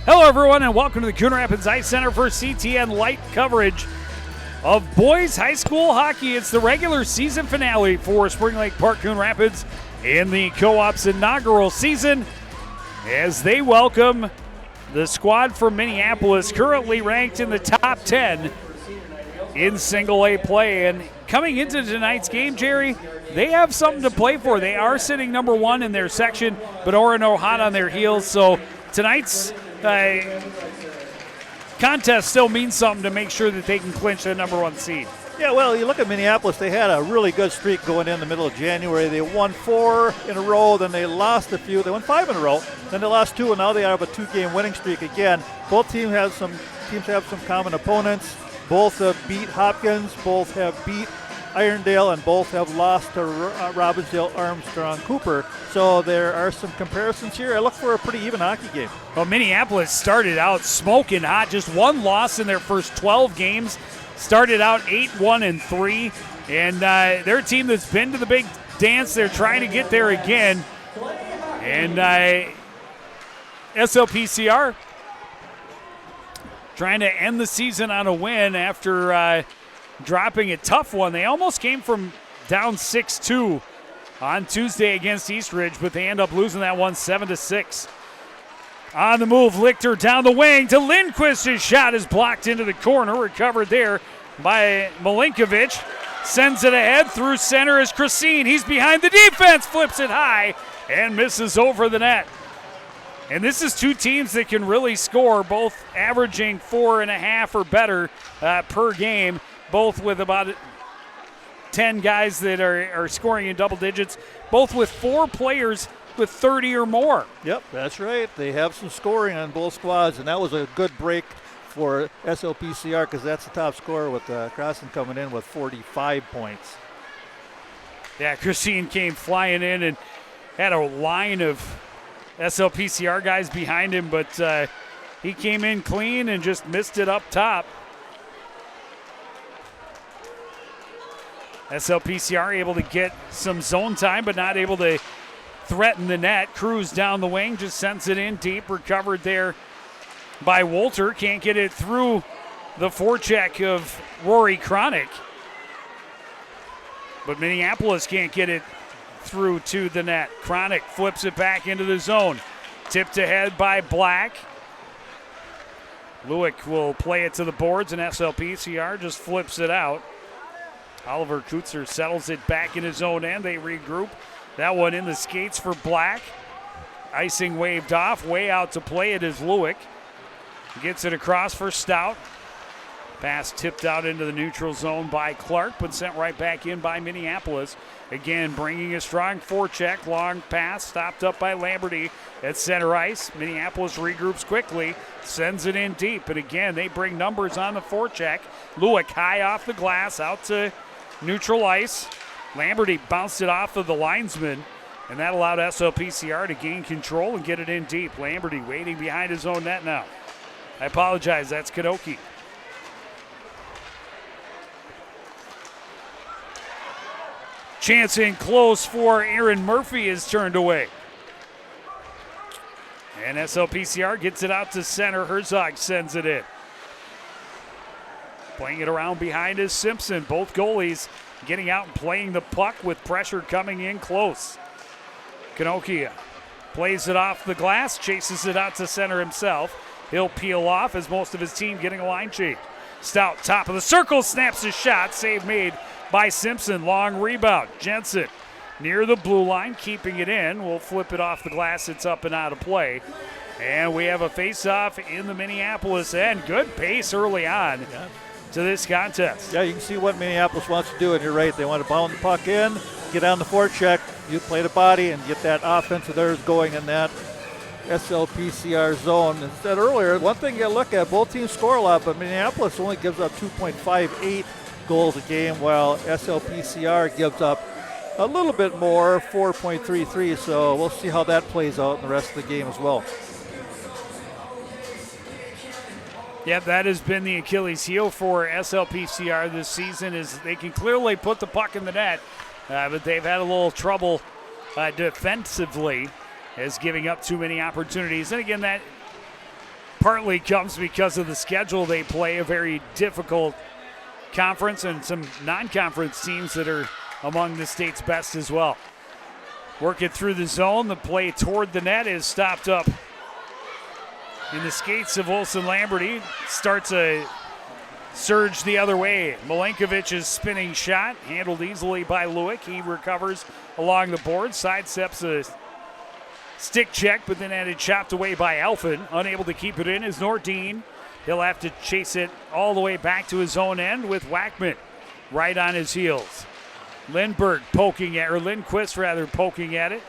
Hello, everyone, and welcome to the Coon Rapids Ice Center for CTN Light coverage of boys high school hockey. It's the regular season finale for Spring Lake Park Coon Rapids in the Co-op's inaugural season as they welcome the squad from Minneapolis, currently ranked in the top 10 in single A play. And coming into tonight's game, Jerry, they have something to play for. They are sitting number one in their section, but Orono hot on their heels. So tonight's contest still means something to make sure that they can clinch the number one seed. Yeah, well, you look at Minneapolis, they had a really good streak going in the middle of January. They won 4 in a row, then they lost a few. They won 5 in a row, then they lost 2, and now they have a 2-game winning streak again. Both teams have some common opponents. Both have beat Hopkins, both have beat Irondale, and both have lost to Robbinsdale, Armstrong, Cooper. So there are some comparisons here. I look for a pretty even hockey game. Well, Minneapolis started out smoking hot, just one loss in their first 12 games. Started out 8-1-3, and they're a team that's been to the big dance. They're trying to get there again. And SLPCR trying to end the season on a win after dropping a tough one. They almost came from down 6-2 on Tuesday against Eastridge, but they end up losing that one 7-6. On the move, Lichter down the wing to Lindquist. His shot is blocked into the corner. Recovered there by Milinkovic. Sends it ahead through center is Christine. He's behind the defense, flips it high, and misses over the net. And this is two teams that can really score, both averaging 4.5 or better per game, both with about 10 guys that are scoring in double digits, both with 4 players with 30 or more. Yep, that's right. They have some scoring on both squads, and that was a good break for SLPCR because that's the top scorer with Crossan coming in with 45 points. Yeah, Christine came flying in and had a line of SLPCR guys behind him, but he came in clean and just missed it up top. SLPCR able to get some zone time, but not able to threaten the net. Cruz down the wing, just sends it in deep. Recovered there by Wolter. Can't get it through the forecheck of Rory Cronick. But Minneapolis can't get it through to the net. Cronick flips it back into the zone. Tipped ahead by Black. Lewick will play it to the boards, and SLPCR just flips it out. Oliver Kutzer settles it back in his own end. They regroup. That one in the skates for Black. Icing waved off. Way out to play it is Lewick. Gets it across for Stout. Pass tipped out into the neutral zone by Clark, but sent right back in by Minneapolis. Again, bringing a strong forecheck. Long pass stopped up by Lamberty at center ice. Minneapolis regroups quickly. Sends it in deep. And again, they bring numbers on the forecheck. Lewick high off the glass out to neutral ice. Lamberty bounced it off of the linesman, and that allowed SLPCR to gain control and get it in deep. Lamberty waiting behind his own net now. I apologize, that's Kadoki. Chance in close for Aaron Murphy is turned away. And SLPCR gets it out to center. Herzog sends it in. Playing it around behind is Simpson. Both goalies getting out and playing the puck with pressure coming in close. Kanokia plays it off the glass, chases it out to center himself. He'll peel off as most of his team getting a line change. Stout, top of the circle, snaps his shot. Save made by Simpson. Long rebound. Jensen near the blue line, keeping it in. We'll flip it off the glass. It's up and out of play. And we have a face-off in the Minneapolis end. Good pace early on. Yeah. To this contest. Yeah, you can see what Minneapolis wants to do, and you're right. They want to bound the puck in, get on the forecheck, you play the body, and get that offense of theirs going in that SLPCR zone. As I said earlier, one thing you got to look at, both teams score a lot, but Minneapolis only gives up 2.58 goals a game, while SLPCR gives up a little bit more, 4.33, so we'll see how that plays out in the rest of the game as well. Yep, that has been the Achilles heel for SLPCR this season, is they can clearly put the puck in the net, but they've had a little trouble defensively as giving up too many opportunities. And again, that partly comes because of the schedule they play, a very difficult conference, and some non-conference teams that are among the state's best as well. Working through the zone, the play toward the net is stopped up in the skates of Olsen Lamberty. Starts a surge the other way. Milenkovic's spinning shot, handled easily by Lewick. He recovers along the board, sidesteps a stick check, but then had it chopped away by Alphen. Unable to keep it in is Nordin. He'll have to chase it all the way back to his own end with Wackman right on his heels. Lindquist poking at it.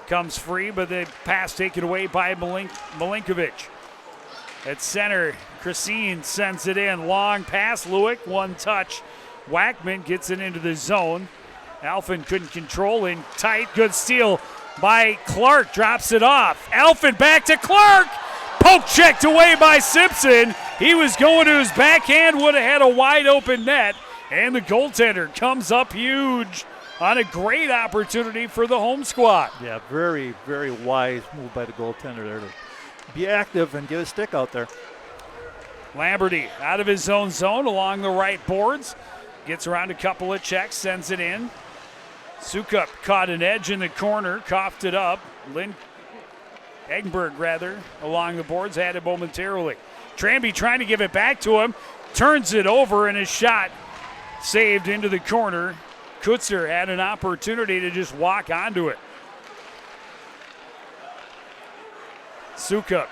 Comes free, but the pass taken away by Milenkovic. At center, Christine sends it in. Long pass, Lewick, one touch. Wackman gets it into the zone. Alphen couldn't control in tight. Good steal by Clark, drops it off. Alphen back to Clark. Poke checked away by Simpson. He was going to his backhand, would have had a wide open net. And the goaltender comes up huge on a great opportunity for the home squad. Yeah, very, very wise move by the goaltender there to be active and get a stick out there. Lamberty out of his own zone along the right boards. Gets around a couple of checks, sends it in. Sukup caught an edge in the corner, coughed it up. Eggenberg, along the boards, had it momentarily. Tranby trying to give it back to him, turns it over, and his shot saved into the corner. Kutzer had an opportunity to just walk onto it. Sukup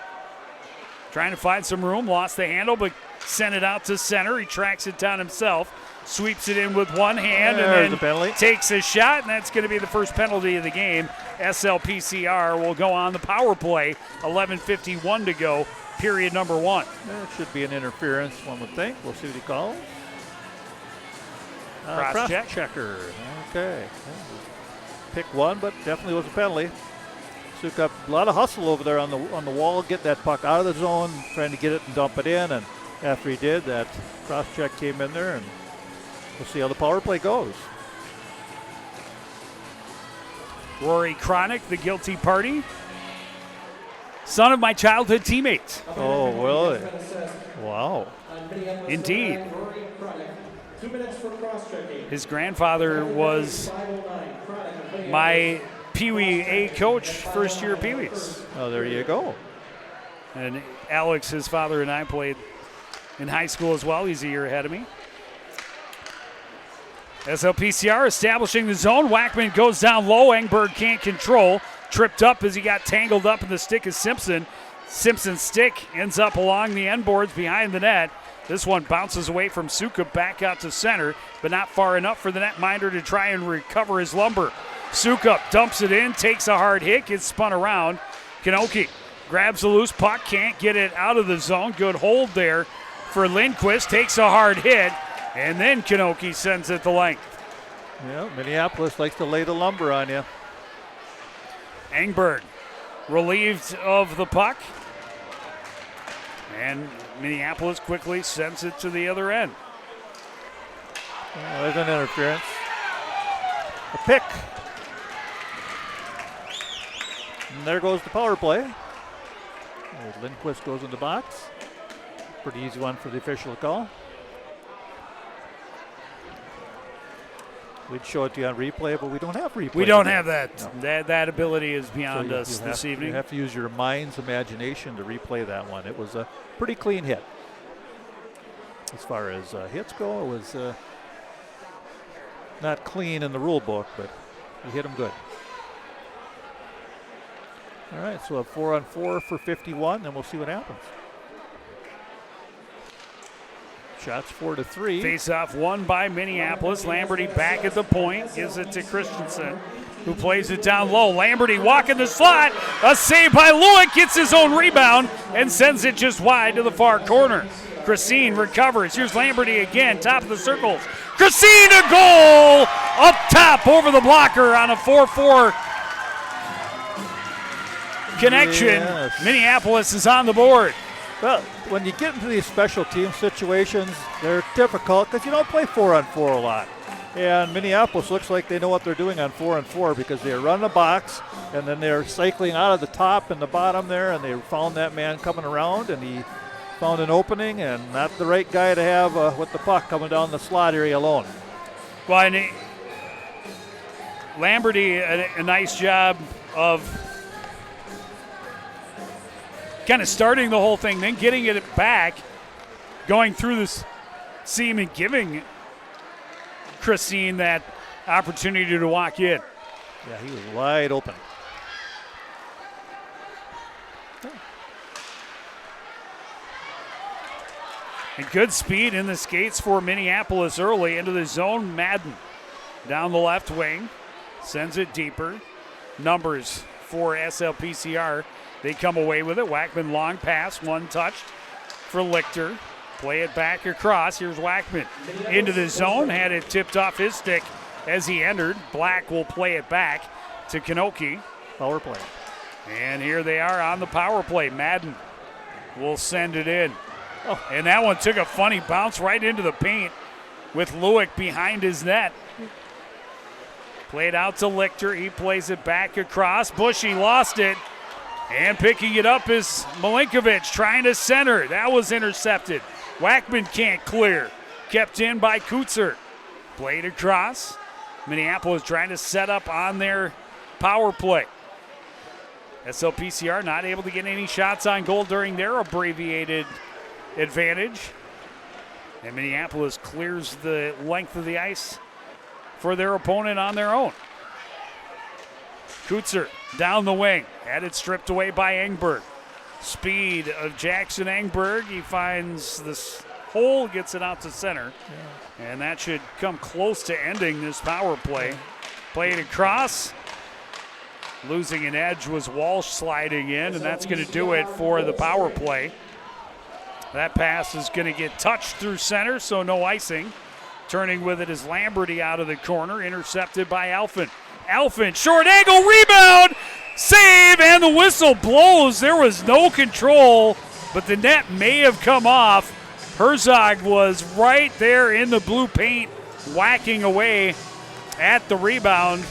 trying to find some room, lost the handle, but sent it out to center. He tracks it down himself, sweeps it in with one hand, and then takes a shot, and that's going to be the first penalty of the game. SLPCR will go on the power play. 11:51 to go, period number one. That should be an interference, one would think. We'll see what he calls. Cross check. Checker. Okay. Pick one, but definitely was a penalty. Sukup, a lot of hustle over there on the wall, get that puck out of the zone, trying to get it and dump it in, and after he did, that cross check came in there, and we'll see how the power play goes. Rory Cronick, the guilty party. Son of my childhood teammate. Oh, really? Wow. Indeed. His grandfather was my Pee Wee A coach, first year Pee Wees. Oh, there you go. And Alex, his father, and I played in high school as well. He's a year ahead of me. SLPCR establishing the zone. Wackman goes down low. Engberg can't control. Tripped up as he got tangled up in the stick of Simpson. Simpson's stick ends up along the end boards behind the net. This one bounces away from Sukup back out to center, but not far enough for the netminder to try and recover his lumber. Sukup dumps it in, takes a hard hit, gets spun around. Kanoki grabs the loose puck, can't get it out of the zone. Good hold there for Lindquist, takes a hard hit, and then Kanoki sends it the length. Yeah, Minneapolis likes to lay the lumber on you. Engberg relieved of the puck, and Minneapolis quickly sends it to the other end. There's an interference. A pick. And there goes the power play. Lindquist goes in the box. Pretty easy one for the official to call. We'd show it to you on replay, but we don't have replay. We don't have that. No. That ability is beyond us this evening. You have to use your mind's imagination to replay that one. It was a pretty clean hit. As far as hits go, it was not clean in the rule book, but he hit him good. All right, so a 4-on-4 for 51, and we'll see what happens. Shots 4-3. Face-off won by Minneapolis. Lamberty back at the point. Gives it to Christensen, who plays it down low. Lamberty walking the slot. A save by Lewick. Gets his own rebound and sends it just wide to the far corner. Christine recovers. Here's Lamberty again. Top of the circles. Christine, a goal! Up top over the blocker on a 4-4 connection. Yes. Minneapolis is on the board. Well, when you get into these special team situations, they're difficult because you don't play 4-on-4 a lot. And Minneapolis looks like they know what they're doing on 4-on-4 because they run the box and then they're cycling out of the top and the bottom there, and they found that man coming around and he found an opening, and not the right guy to have with the puck coming down the slot area alone. Well, and Lamberty, a nice job of kind of starting the whole thing, then getting it back, going through this seam and giving Christine that opportunity to walk in. Yeah, he was wide open. And good speed in the skates for Minneapolis early into the zone. Madden down the left wing, sends it deeper. Numbers for SLPCR. They come away with it. Wackman long pass, one touched for Lichter. Play it back across. Here's Wackman into the zone. Had it tipped off his stick as he entered. Black will play it back to Kanoki. Power play. And here they are on the power play. Madden will send it in. Oh. And that one took a funny bounce right into the paint with Lewick behind his net. Played out to Lichter. He plays it back across. Bushy lost it. And picking it up is Milinkovic trying to center. That was intercepted. Wackman can't clear. Kept in by Kutzer. Played across. Minneapolis trying to set up on their power play. SLPCR not able to get any shots on goal during their abbreviated advantage. And Minneapolis clears the length of the ice for their opponent on their own. Kutzer down the wing. Had it stripped away by Engberg. Speed of Jackson Engberg. He finds this hole, gets it out to center. Yeah. And that should come close to ending this power play. Played across. Losing an edge was Walsh sliding in, and that's going to do it for the power play. That pass is going to get touched through center, so no icing. Turning with it is Lamberty out of the corner, intercepted by Alphin. Alphin, short angle, rebound, save, and the whistle blows. There was no control, but the net may have come off. Herzog was right there in the blue paint, whacking away at the rebound.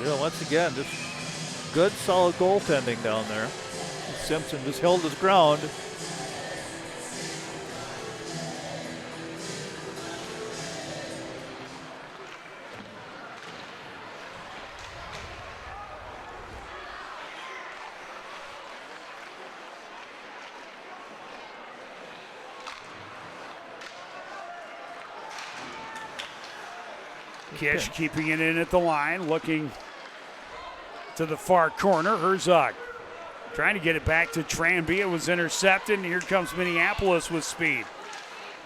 Yeah, once again, just good, solid goaltending down there. Simpson just held his ground. Kish keeping it in at the line, looking to the far corner. Herzog trying to get it back to Tranby. It was intercepted, and here comes Minneapolis with speed.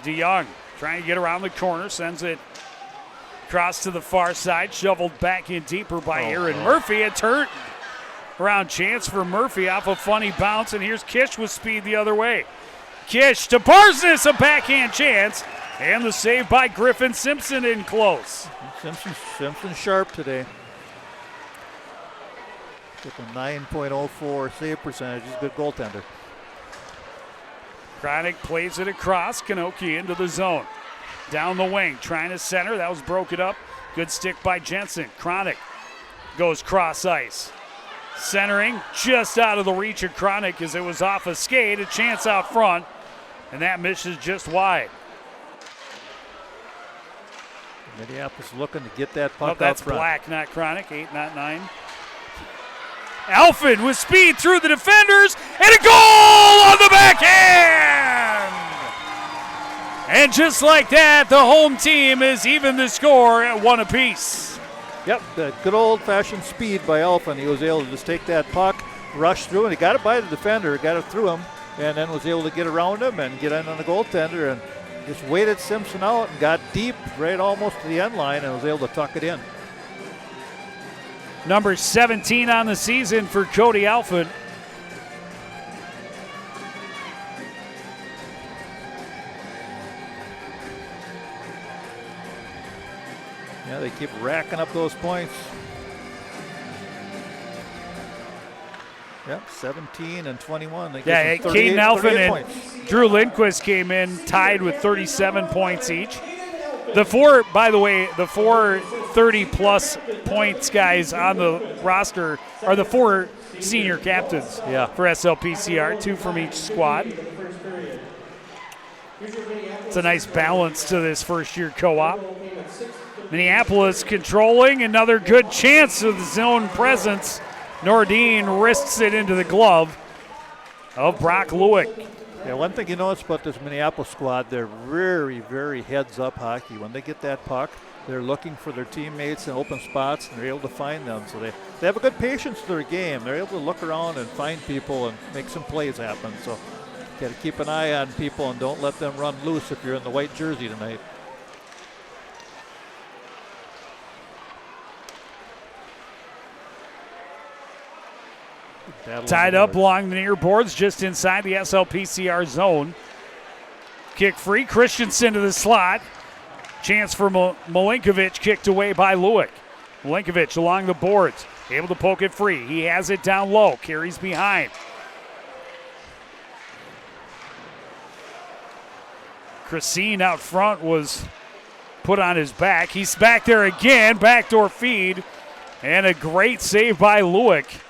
DeYoung trying to get around the corner, sends it across to the far side, shoveled back in deeper by Aaron Murphy. A turn around chance for Murphy off a funny bounce, and here's Kish with speed the other way. Kish to Barsness, a backhand chance, and the save by Griffin. Simpson in close. Simpson sharp today. With a 9.04 save percentage. He's a good goaltender. Kronick plays it across. Kanoki into the zone. Down the wing, trying to center. That was broken up. Good stick by Jensen. Kronick goes cross ice. Centering just out of the reach of Kronick as it was off a skate. A chance out front, and that misses just wide. Minneapolis looking to get that puck out front. That's Black, not Kronick. 8, not 9. Alfin with speed through the defenders, and a goal on the backhand! And just like that, the home team is even the score at 1 apiece. Yep, that good old-fashioned speed by Alfin. He was able to just take that puck, rush through, and he got it by the defender, got it through him, and then was able to get around him and get in on the goaltender and just waited Simpson out and got deep right almost to the end line and was able to tuck it in. Number 17 on the season for Cody Alfin. Yeah, they keep racking up those points. Yeah, 17 and 21. Caden Alphin and Drew Lindquist came in tied with 37 points each. The four 30-plus points guys on the roster are the four senior captains for SLPCR, 2 from each squad. It's a nice balance to this first-year co-op. Minneapolis controlling, another good chance of the zone presence. Nordine risks it into the glove of Brock Lewick. Yeah, one thing you notice about this Minneapolis squad, they're very, very heads-up hockey. When they get that puck, they're looking for their teammates in open spots, and they're able to find them. So they have a good patience to their game. They're able to look around and find people and make some plays happen. So you got to keep an eye on people and don't let them run loose if you're in the white jersey tonight. Tied up along the near boards just inside the SLPCR zone. Kick free, Christensen to the slot. Chance for Milinkovic, kicked away by Lewick. Milinkovic along the boards, able to poke it free. He has it down low, carries behind. Christine out front was put on his back. He's back there again, backdoor feed, and a great save by Lewick.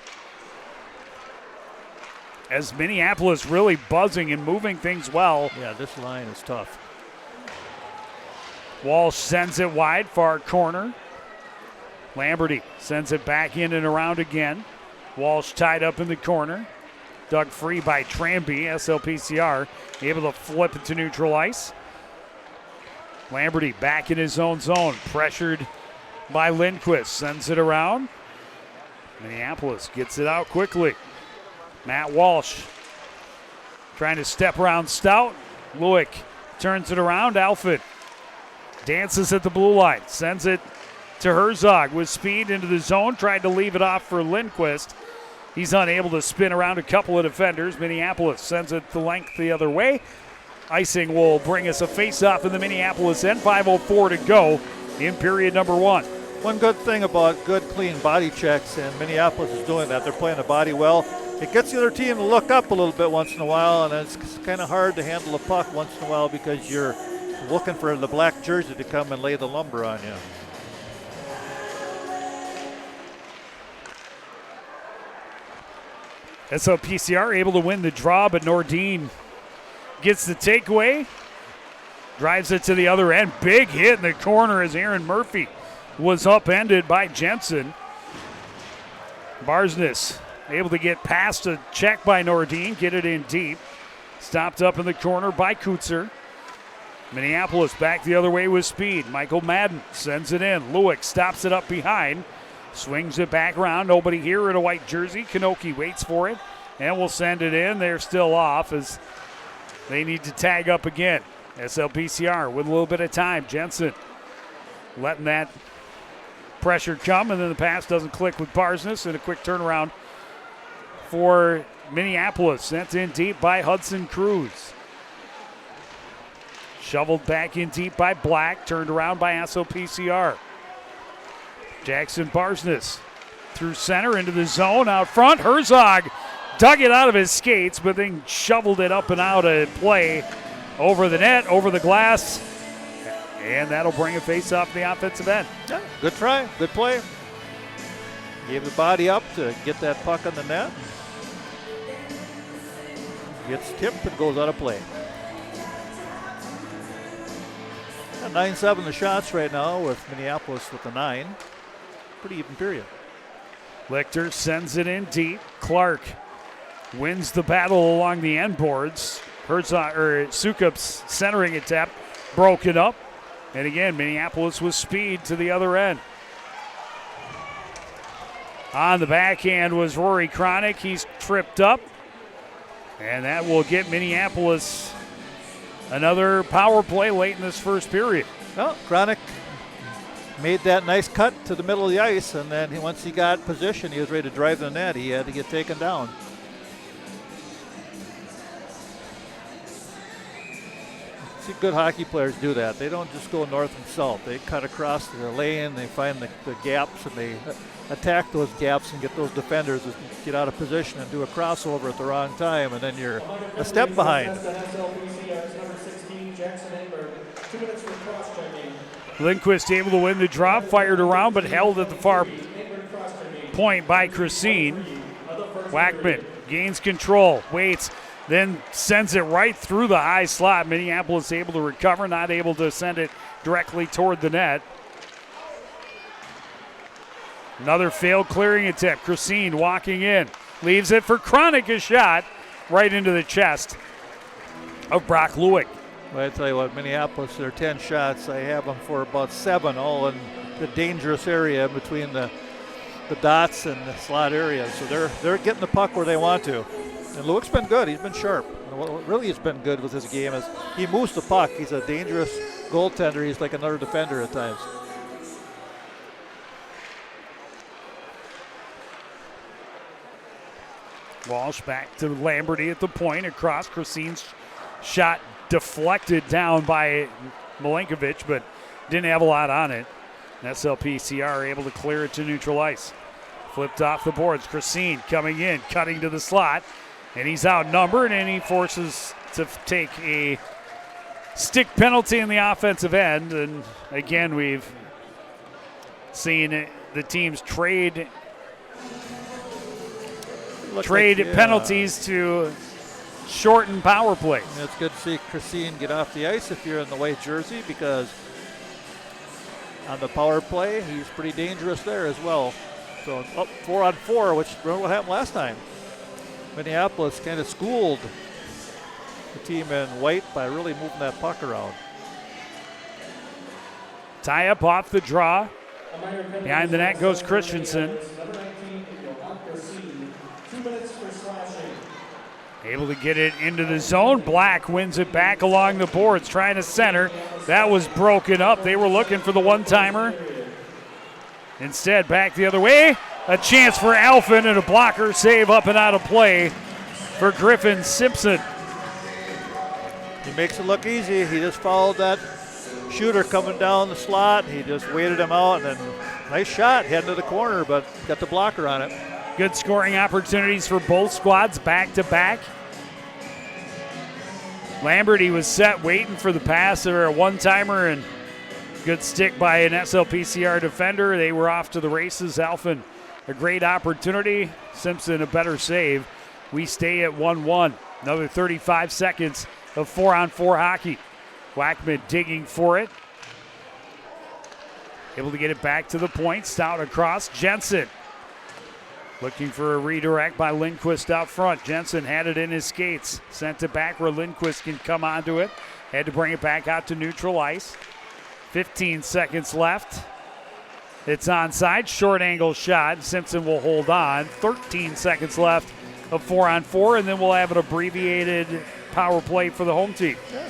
As Minneapolis really buzzing and moving things well. Yeah, this line is tough. Walsh sends it wide, far corner. Lamberty sends it back in and around again. Walsh tied up in the corner. Dug free by Tranby. SLPCR able to flip it to neutral ice. Lamberty back in his own zone. Pressured by Lindquist. Sends it around. Minneapolis gets it out quickly. Matt Walsh trying to step around Stout. Lewick turns it around. Alford dances at the blue line. Sends it to Herzog with speed into the zone. Tried to leave it off for Lindquist. He's unable to spin around a couple of defenders. Minneapolis sends it the length the other way. Icing will bring us a face-off in the Minneapolis end. 5:04 to go in period number 1. One good thing about good, clean body checks, and Minneapolis is doing that. They're playing the body well. It gets the other team to look up a little bit once in a while, and it's kind of hard to handle a puck once in a while because you're looking for the black jersey to come and lay the lumber on you. SLPCR able to win the draw, but Nordine gets the takeaway. Drives it to the other end. Big hit in the corner as Aaron Murphy was upended by Jensen. Barsness able to get past a check by Nordine, get it in deep. Stopped up in the corner by Kutzer. Minneapolis back the other way with speed. Michael Madden sends it in. Lewick stops it up behind. Swings it back around. Nobody here in a white jersey. Kanoki waits for it and will send it in. They're still off as they need to tag up again. SLPCR with a little bit of time. Jensen letting that pressure come, and then the pass doesn't click with Barsness, and a quick turnaround for Minneapolis. Sent in deep by Hudson Cruz. Shoveled back in deep by Black. Turned around by SLPCR. Jackson Barsness through center into the zone out front. Herzog dug it out of his skates, but then shoveled it up and out of play over the net, over the glass. And that'll bring a face off the offensive end. Yeah, good try, good play. Gave the body up to get that puck on the net. Gets tipped and goes out of play. 9-7 the shots right now with Minneapolis with the 9. Pretty even period. Lichter sends it in deep. Clark wins the battle along the end boards. Sukup's centering attempt broken up. And again, Minneapolis with speed to the other end. On the backhand was Rory Cronick. He's tripped up. And that will get Minneapolis another power play late in this first period. Well, Cronick made that nice cut to the middle of the ice, and then once he got position, he was ready to drive the net. He had to get taken down. See, good hockey players do that. They don't just go north and south. They cut across the lane, they find the gaps, and they attack those gaps and get those defenders to get out of position and do a crossover at the wrong time, and then you're a step behind. Lindquist able to win the drop, fired around, but held at the far point by Christine. Wackman gains control, waits, then sends it right through the high slot. Minneapolis able to recover, not able to send it directly toward the net. Another failed clearing attempt. Christine walking in, leaves it for Chronic, a shot right into the chest of Brock Lewick. Well, I tell you what, Minneapolis, their 10 shots, I have them for about 7, all in the dangerous area between the dots and the slot area. So they're getting the puck where they want to. And Lewick's been good. He's been sharp. And what really has been good with his game is he moves the puck. He's a dangerous goaltender. He's like another defender at times. Walsh back to Lamberty at the point, across. Christine's shot deflected down by Milinkovic, but didn't have a lot on it. SLPCR able to clear it to neutral ice. Flipped off the boards. Christine coming in, cutting to the slot, and he's outnumbered, and he forces to take a stick penalty in the offensive end. And again, we've seen the teams trade penalties to shorten power plays. It's good to see Christine get off the ice if you're in the white jersey, because on the power play, he's pretty dangerous there as well. So up 4-on-4, which remember what happened last time. Minneapolis kind of schooled the team in white by really moving that puck around. Tie up off the draw. Behind the net goes Christensen. Able to get it into the zone. Black wins it back along the boards, trying to center. That was broken up. They were looking for the one-timer. Instead, back the other way. A chance for Alphen, and a blocker save up and out of play for Griffin Simpson. He makes it look easy. He just followed that shooter coming down the slot. He just waited him out, and then nice shot heading to the corner, but got the blocker on it. Good scoring opportunities for both squads back to back. Lamberty was set waiting for the pass or a one-timer, and good stick by an SLPCR defender. They were off to the races. Alphen, a great opportunity. Simpson, a better save. We stay at 1-1. Another 35 seconds of 4-on-4 hockey. Wackman digging for it. Able to get it back to the point. Stout across. Jensen looking for a redirect by Lindquist out front. Jensen had it in his skates. Sent it back where Lindquist can come onto it. Had to bring it back out to neutral ice. 15 seconds left. It's onside. Short angle shot. Simpson will hold on. 13 seconds left of 4-on-4, and then we'll have an abbreviated power play for the home team. Yeah,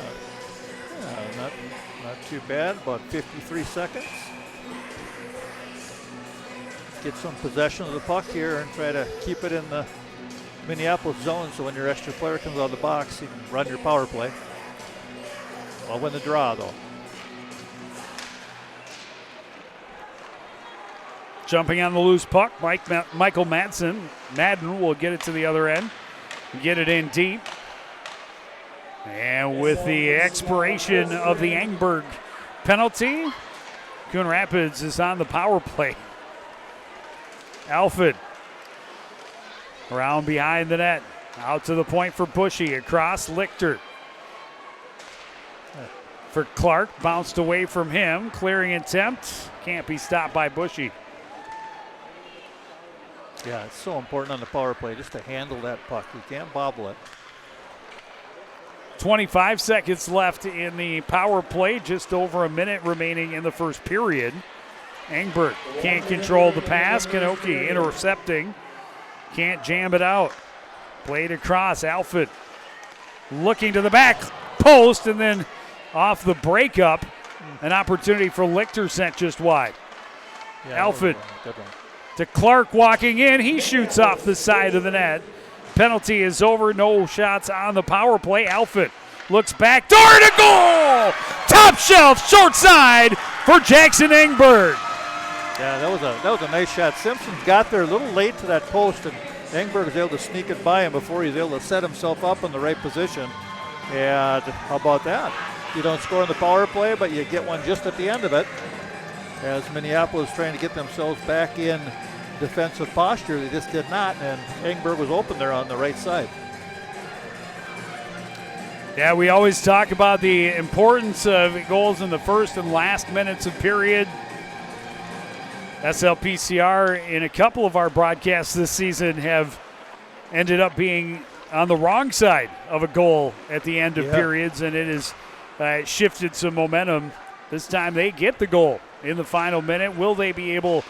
not too bad. About 53 seconds. Get some possession of the puck here and try to keep it in the Minneapolis zone, so when your extra player comes out of the box, you can run your power play. I'll win the draw, though. Jumping on the loose puck, Michael Madden will get it to the other end, get it in deep. And with the expiration of the Engberg penalty, Coon Rapids is on the power play. Alfred around behind the net, out to the point for Bushy, across Lichter. For Clark, bounced away from him, clearing attempt, can't be stopped by Bushy. Yeah, it's so important on the power play just to handle that puck. You can't bobble it. 25 seconds left in the power play, just over a minute remaining in the first period. Engberg can't control the pass. Kanoki intercepting. Can't jam it out. Played across. Alfred looking to the back post, and then off the breakup, an opportunity for Lichter sent just wide. Yeah, Alfred good one. to Clark walking in. He shoots off the side of the net. Penalty is over. No shots on the power play. Alfred looks back, door to goal! Top shelf, short side for Jackson Engberg. Yeah, that was a nice shot. Simpson got there a little late to that post, and Engberg was able to sneak it by him before he was able to set himself up in the right position. And how about that? You don't score in the power play, but you get one just at the end of it. As Minneapolis trying to get themselves back in defensive posture, they just did not, and Engberg was open there on the right side. Yeah, we always talk about the importance of goals in the first and last minutes of period. SLPCR in a couple of our broadcasts this season have ended up being on the wrong side of a goal at the end of periods, and it has shifted some momentum. This time they get the goal in the final minute. Will they be able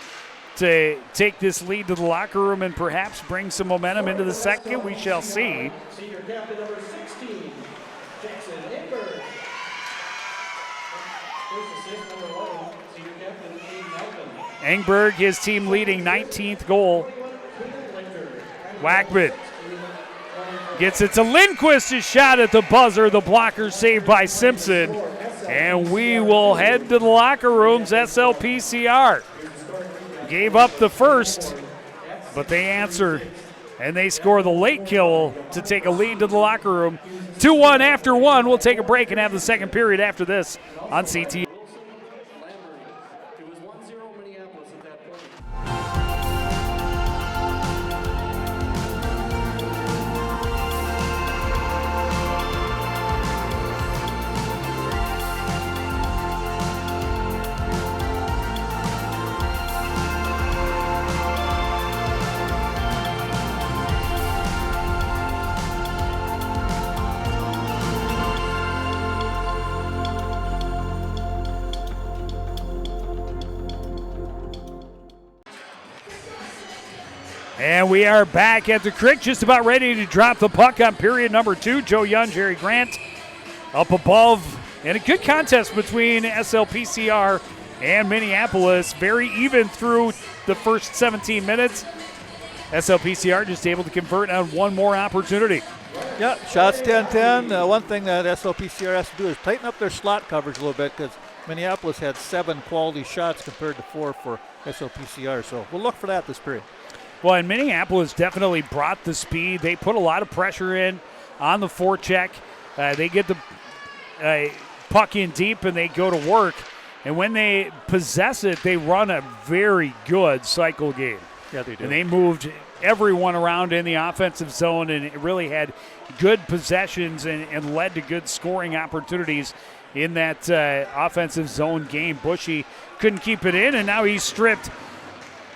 to take this lead to the locker room and perhaps bring some momentum into the second? We shall see. Senior captain number 16, Jackson Engberg. First assist, number 11, senior captain Aiden Melvin. Engberg, his team leading 19th goal. Wackman gets it to Lindquist, his shot at the buzzer. The blocker saved by Simpson. And we will head to the locker rooms. SLPCR gave up the first, but they answer, and they score the late kill to take a lead to the locker room. 2-1 after one. We'll take a break and have the second period after this on CT. And we are back at the creek, just about ready to drop the puck on period number 2. Joe Young, Jerry Grant up above. And a good contest between SLPCR and Minneapolis. Very even through the first 17 minutes. SLPCR just able to convert on one more opportunity. Yeah, shots 10-10. One thing that SLPCR has to do is tighten up their slot coverage a little bit, because Minneapolis had 7 quality shots compared to 4 for SLPCR. So we'll look for that this period. Well, and Minneapolis definitely brought the speed. They put a lot of pressure in on the forecheck. They get the puck in deep and they go to work. And when they possess it, they run a very good cycle game. Yeah, they do. And they moved everyone around in the offensive zone, and it really had good possessions and led to good scoring opportunities in that offensive zone game. Bushy couldn't keep it in, and now he's stripped.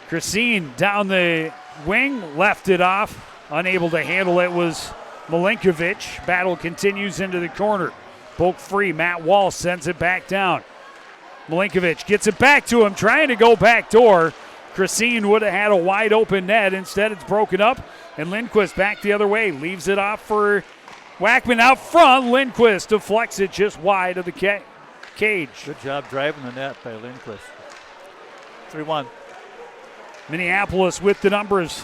Christine down the wing, left it off. Unable to handle it was Milinkovic. Battle continues into the corner. Poke free. Matt Walsh sends it back down. Milinkovic gets it back to him, trying to go back door. Christine would have had a wide open net. Instead, it's broken up, and Lindquist back the other way. Leaves it off for Wackman out front. Lindquist deflects it just wide of the cage. Good job driving the net by Lindquist. 3-1. Minneapolis with the numbers.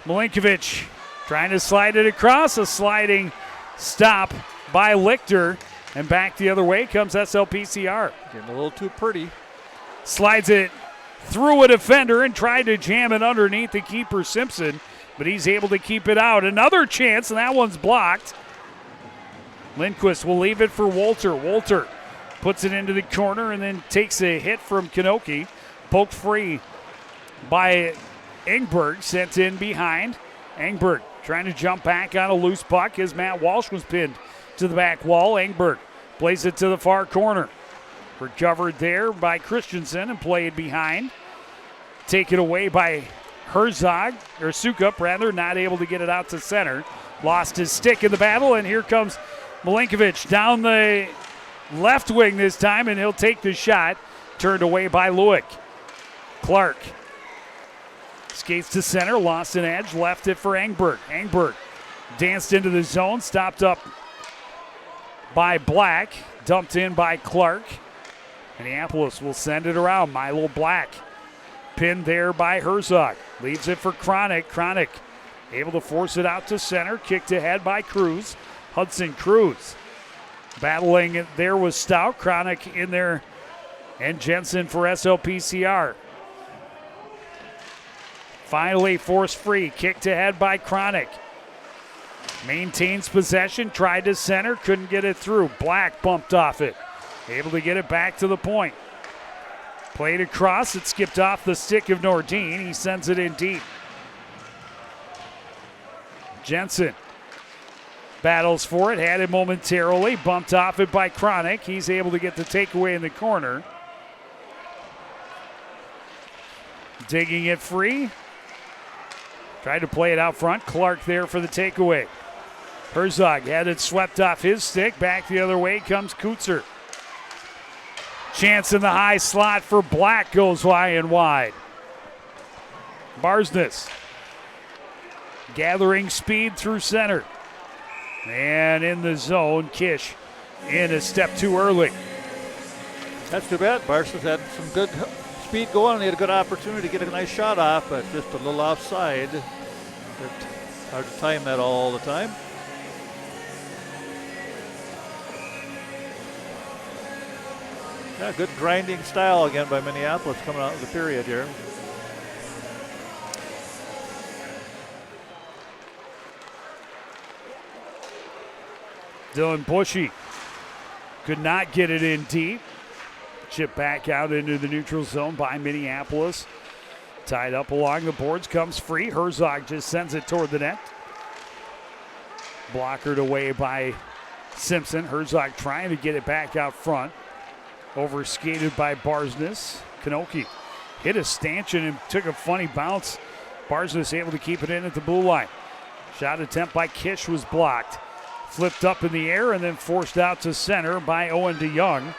Milinkovic trying to slide it across. A sliding stop by Lichter. And back the other way comes SLPCR. Getting a little too pretty. Slides it through a defender and tried to jam it underneath the keeper, Simpson. But he's able to keep it out. Another chance, and that one's blocked. Lindquist will leave it for Wolter. Wolter puts it into the corner and then takes a hit from Kanoki. Poked free by Engberg, sent in behind. Engberg trying to jump back on a loose puck as Matt Walsh was pinned to the back wall. Engberg plays it to the far corner. Recovered there by Christensen and played behind. Taken away by Herzog, or Sukup rather, not able to get it out to center. Lost his stick in the battle, and here comes Milinkovic down the left wing this time, and he'll take the shot. Turned away by Lewick. Clark skates to center, lost an edge, left it for Engberg. Engberg danced into the zone, stopped up by Black, dumped in by Clark. Minneapolis will send it around. Milo Black pinned there by Herzog. Leaves it for Chronic. Chronic able to force it out to center, kicked ahead by Cruz. Hudson Cruz. Battling it there was Stout. Chronic in there and Jensen for SLPCR. Finally forced free. Kicked ahead by Chronic. Maintains possession. Tried to center. Couldn't get it through. Black bumped off it. Able to get it back to the point. Played across. It skipped off the stick of Nordine. He sends it in deep. Jensen battles for it. Had it momentarily. Bumped off it by Chronic. He's able to get the takeaway in the corner. Digging it free. Tried to play it out front. Clark there for the takeaway. Herzog had it swept off his stick. Back the other way comes Kutzer. Chance in the high slot for Black goes high and wide. Barsness gathering speed through center. And in the zone, Kish in a step too early. That's too bad. Barsness had some good speed going. He had a good opportunity to get a nice shot off, but just a little offside. It's hard to time that all the time. Yeah, good grinding style again by Minneapolis coming out of the period here. Dylan Bushy could not get it in deep. Chip back out into the neutral zone by Minneapolis. Tied up along the boards, comes free. Herzog just sends it toward the net. Blockered away by Simpson. Herzog trying to get it back out front. Overskated by Barsness. Kanoki hit a stanchion and took a funny bounce. Barsness able to keep it in at the blue line. Shot attempt by Kish was blocked. Flipped up in the air and then forced out to center by Owen DeYoung.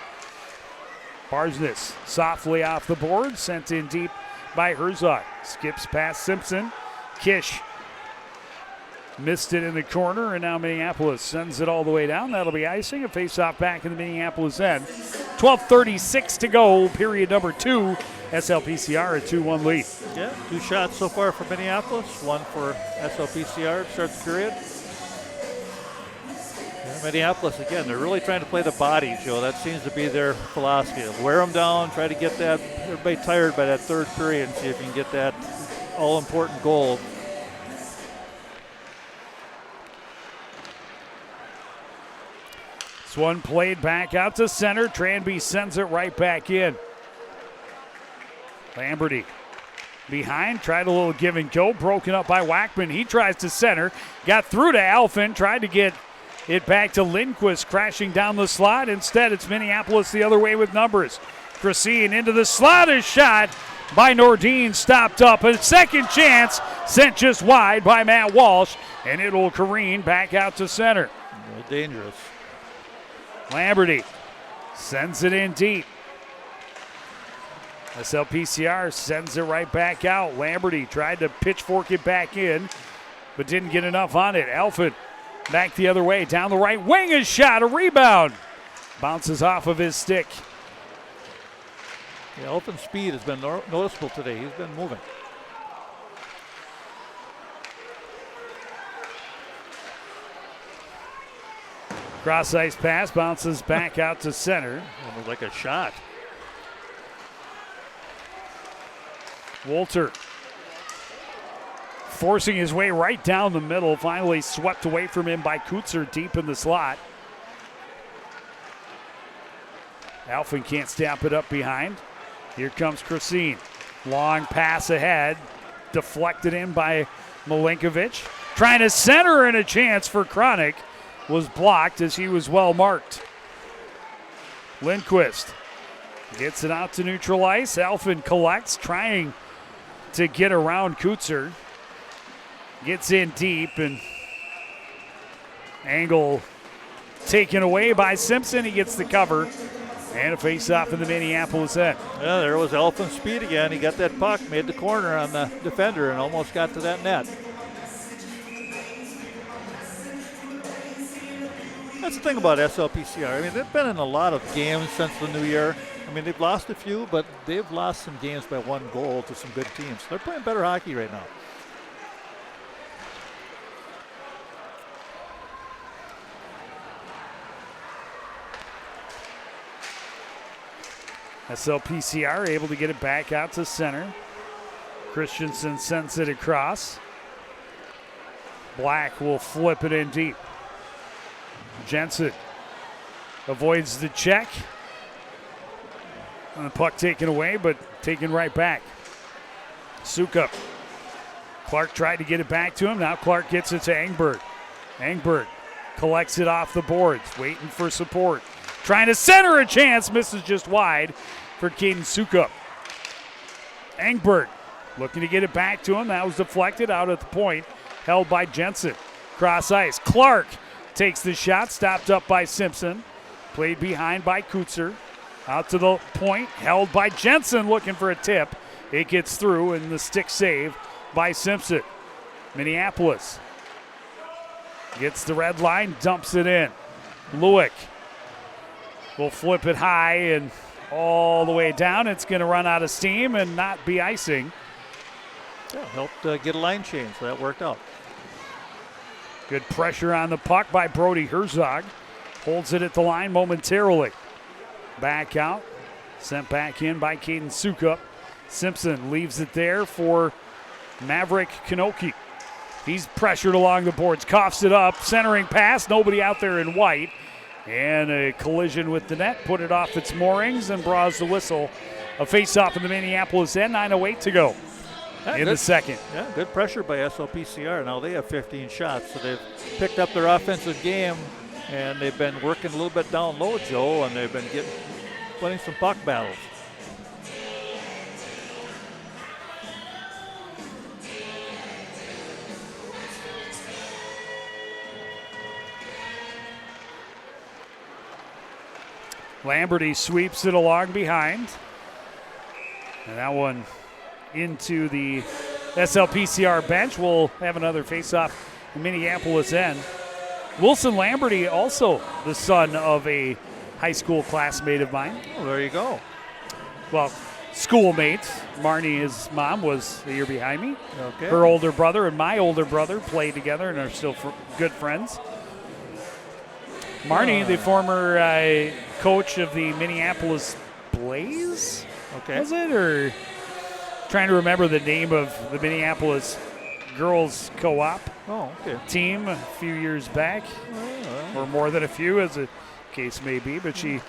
Barsness softly off the board, sent in deep by Herzog. Skips past Simpson. Kish missed it in the corner, and now Minneapolis sends it all the way down. That'll be icing. A face-off back in the Minneapolis end. 12:36 to go, period number 2. SLPCR a 2-1 lead. Yeah, 2 shots so far for Minneapolis, 1 for SLPCR to start the period. Yeah, Minneapolis, again, they're really trying to play the body, Joe. That seems to be their philosophy. Wear them down, try to get that everybody tired by that third period and see if you can get that all-important goal. This one played back out to center. Tranby sends it right back in. Lamberty behind, tried a little give and go, broken up by Wackman. He tries to center, got through to Alphin, tried to get it back to Lindquist, crashing down the slot. Instead, it's Minneapolis the other way with numbers. Christine into the slot, is shot by Nordine, stopped up. A second chance sent just wide by Matt Walsh, and it'll careen back out to center. Dangerous. Lamberty sends it in deep. SLPCR sends it right back out. Lamberty tried to pitchfork it back in, but didn't get enough on it. Alford back the other way, down the right wing, is shot, a rebound. Bounces off of his stick. Yeah, Alford's speed has been noticeable today. He's been moving. Cross ice pass, bounces back out to center. Almost like a shot. Wolter forcing his way right down the middle, finally swept away from him by Kutzer deep in the slot. Alphin can't stamp it up behind. Here comes Christine. Long pass ahead, deflected in by Milinkovic. Trying to center, and a chance for Chronic was blocked as he was well marked. Lindquist gets it out to neutral ice. Alphin collects, trying to get around Kutzer. Gets in deep, and angle taken away by Simpson. He gets the cover, and a face-off in the Minneapolis end. Yeah, there was Alphin's speed again. He got that puck, made the corner on the defender, and almost got to that net. That's the thing about SLPCR. I mean, they've been in a lot of games since the new year. I mean, they've lost a few, but they've lost some games by 1 goal to some good teams. They're playing better hockey right now. SLPCR able to get it back out to center. Christensen sends it across. Black will flip it in deep. Jensen avoids the check. And the puck taken away, but taken right back. Sukup. Clark tried to get it back to him. Now Clark gets it to Engberg. Engberg collects it off the boards, waiting for support. Trying to center a chance, misses just wide for Caden Sukup. Engberg looking to get it back to him. That was deflected out at the point, held by Jensen. Cross ice. Clark takes the shot, stopped up by Simpson. Played behind by Kutzer. Out to the point, held by Jensen, looking for a tip. It gets through, and the stick save by Simpson. Minneapolis gets the red line, dumps it in. Lewick will flip it high and all the way down. It's going to run out of steam and not be icing. Yeah, helped get a line change, so that worked out. Good pressure on the puck by Brody Herzog. Holds it at the line momentarily. Back out. Sent back in by Caden Sukup. Simpson leaves it there for Maverick Kanoki. He's pressured along the boards. Coughs it up. Centering pass. Nobody out there in white. And a collision with the net. Put it off its moorings and draws the whistle. A face-off in the Minneapolis end. 9:08 to go in the second. Yeah, good pressure by SLPCR. Now they have 15 shots, so they've picked up their offensive game, and they've been working a little bit down low, Joe, and they've been winning some puck battles. Lamberty sweeps it along behind. And that one into the SLPCR bench. We'll have another face-off in Minneapolis end. Wilson Lamberty, also the son of a high school classmate of mine. Oh, there you go. Well, schoolmate. Marnie, his mom, was the year behind me. Okay. Her older brother and my older brother played together and are still good friends. Marnie, the former coach of the Minneapolis Blaze, Okay. was it? Or trying to remember the name of the Minneapolis girls co-op Oh, okay. team a few years back, or more than a few, as the case may be. But she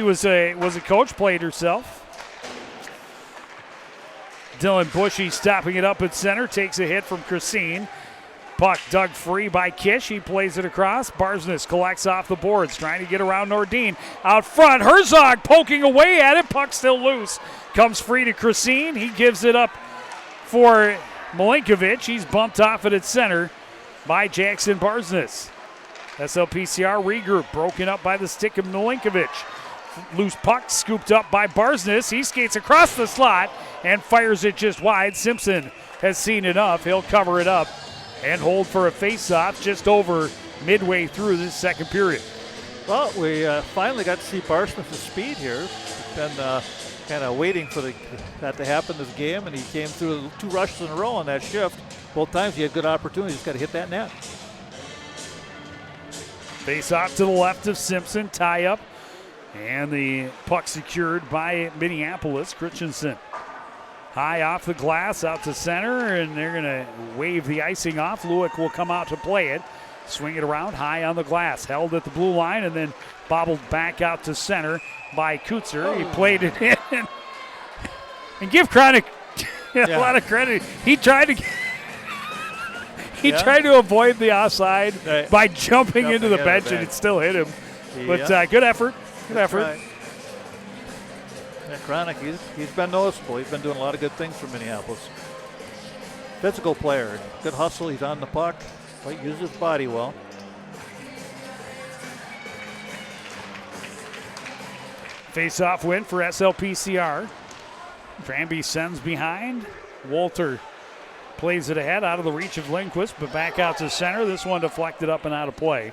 was a coach, played herself. Dylan Bushy stopping it up at center, takes a hit from Christine. Puck dug free by Kish. He plays it across. Barsness collects off the boards, trying to get around Nordine. Out front, Herzog poking away at it. Puck still loose. Comes free to Christine. He gives it up for Milinkovic. He's bumped off it at center by Jackson Barsness. SLPCR regroup, broken up by the stick of Milinkovic. Loose puck scooped up by Barsness. He skates across the slot and fires it just wide. Simpson has seen enough. He'll cover it up and hold for a face-off just over midway through this second period. Well, we finally got to see Barsness' speed here. He's been kind of waiting for that to happen this game, and he came through 2 rushes in a row on that shift. Both times he had good opportunities. He's got to hit that net. Face-off to the left of Simpson, tie-up, and the puck secured by Minneapolis. Christensen high off the glass, out to center, and they're going to wave the icing off. Lewick will come out to play it. Swing it around high on the glass. Held at the blue line and then bobbled back out to center by Kutzer. He played it in. And give Kronick a lot of credit. He tried to avoid the offside by jumping into the bench, and it still hit him. But good effort. Good effort. Right. Yeah, Kronick, he's been noticeable. He's been doing a lot of good things for Minneapolis. Physical player. Good hustle. He's on the puck. He uses his body well. Face-off win for SLPCR. Tranby sends behind. Walter plays it ahead, out of the reach of Lindquist, but back out to center. This one deflected up and out of play.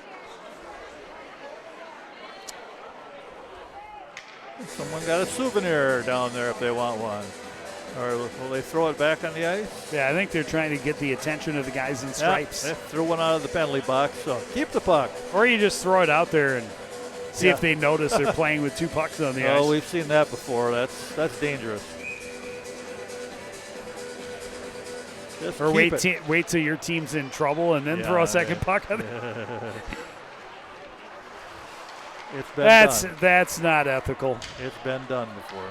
Someone got a souvenir down there if they want one. Or will they throw it back on the ice? Yeah, I think they're trying to get the attention of the guys in stripes. They threw one out of the penalty box, so keep the puck. Or you just throw it out there and See if they notice they're playing with 2 pucks on the ice. Oh, we've seen that before. That's dangerous. Just Or keep wait till your team's in trouble and then throw a second puck on it. It's been done. That's not ethical. It's been done before.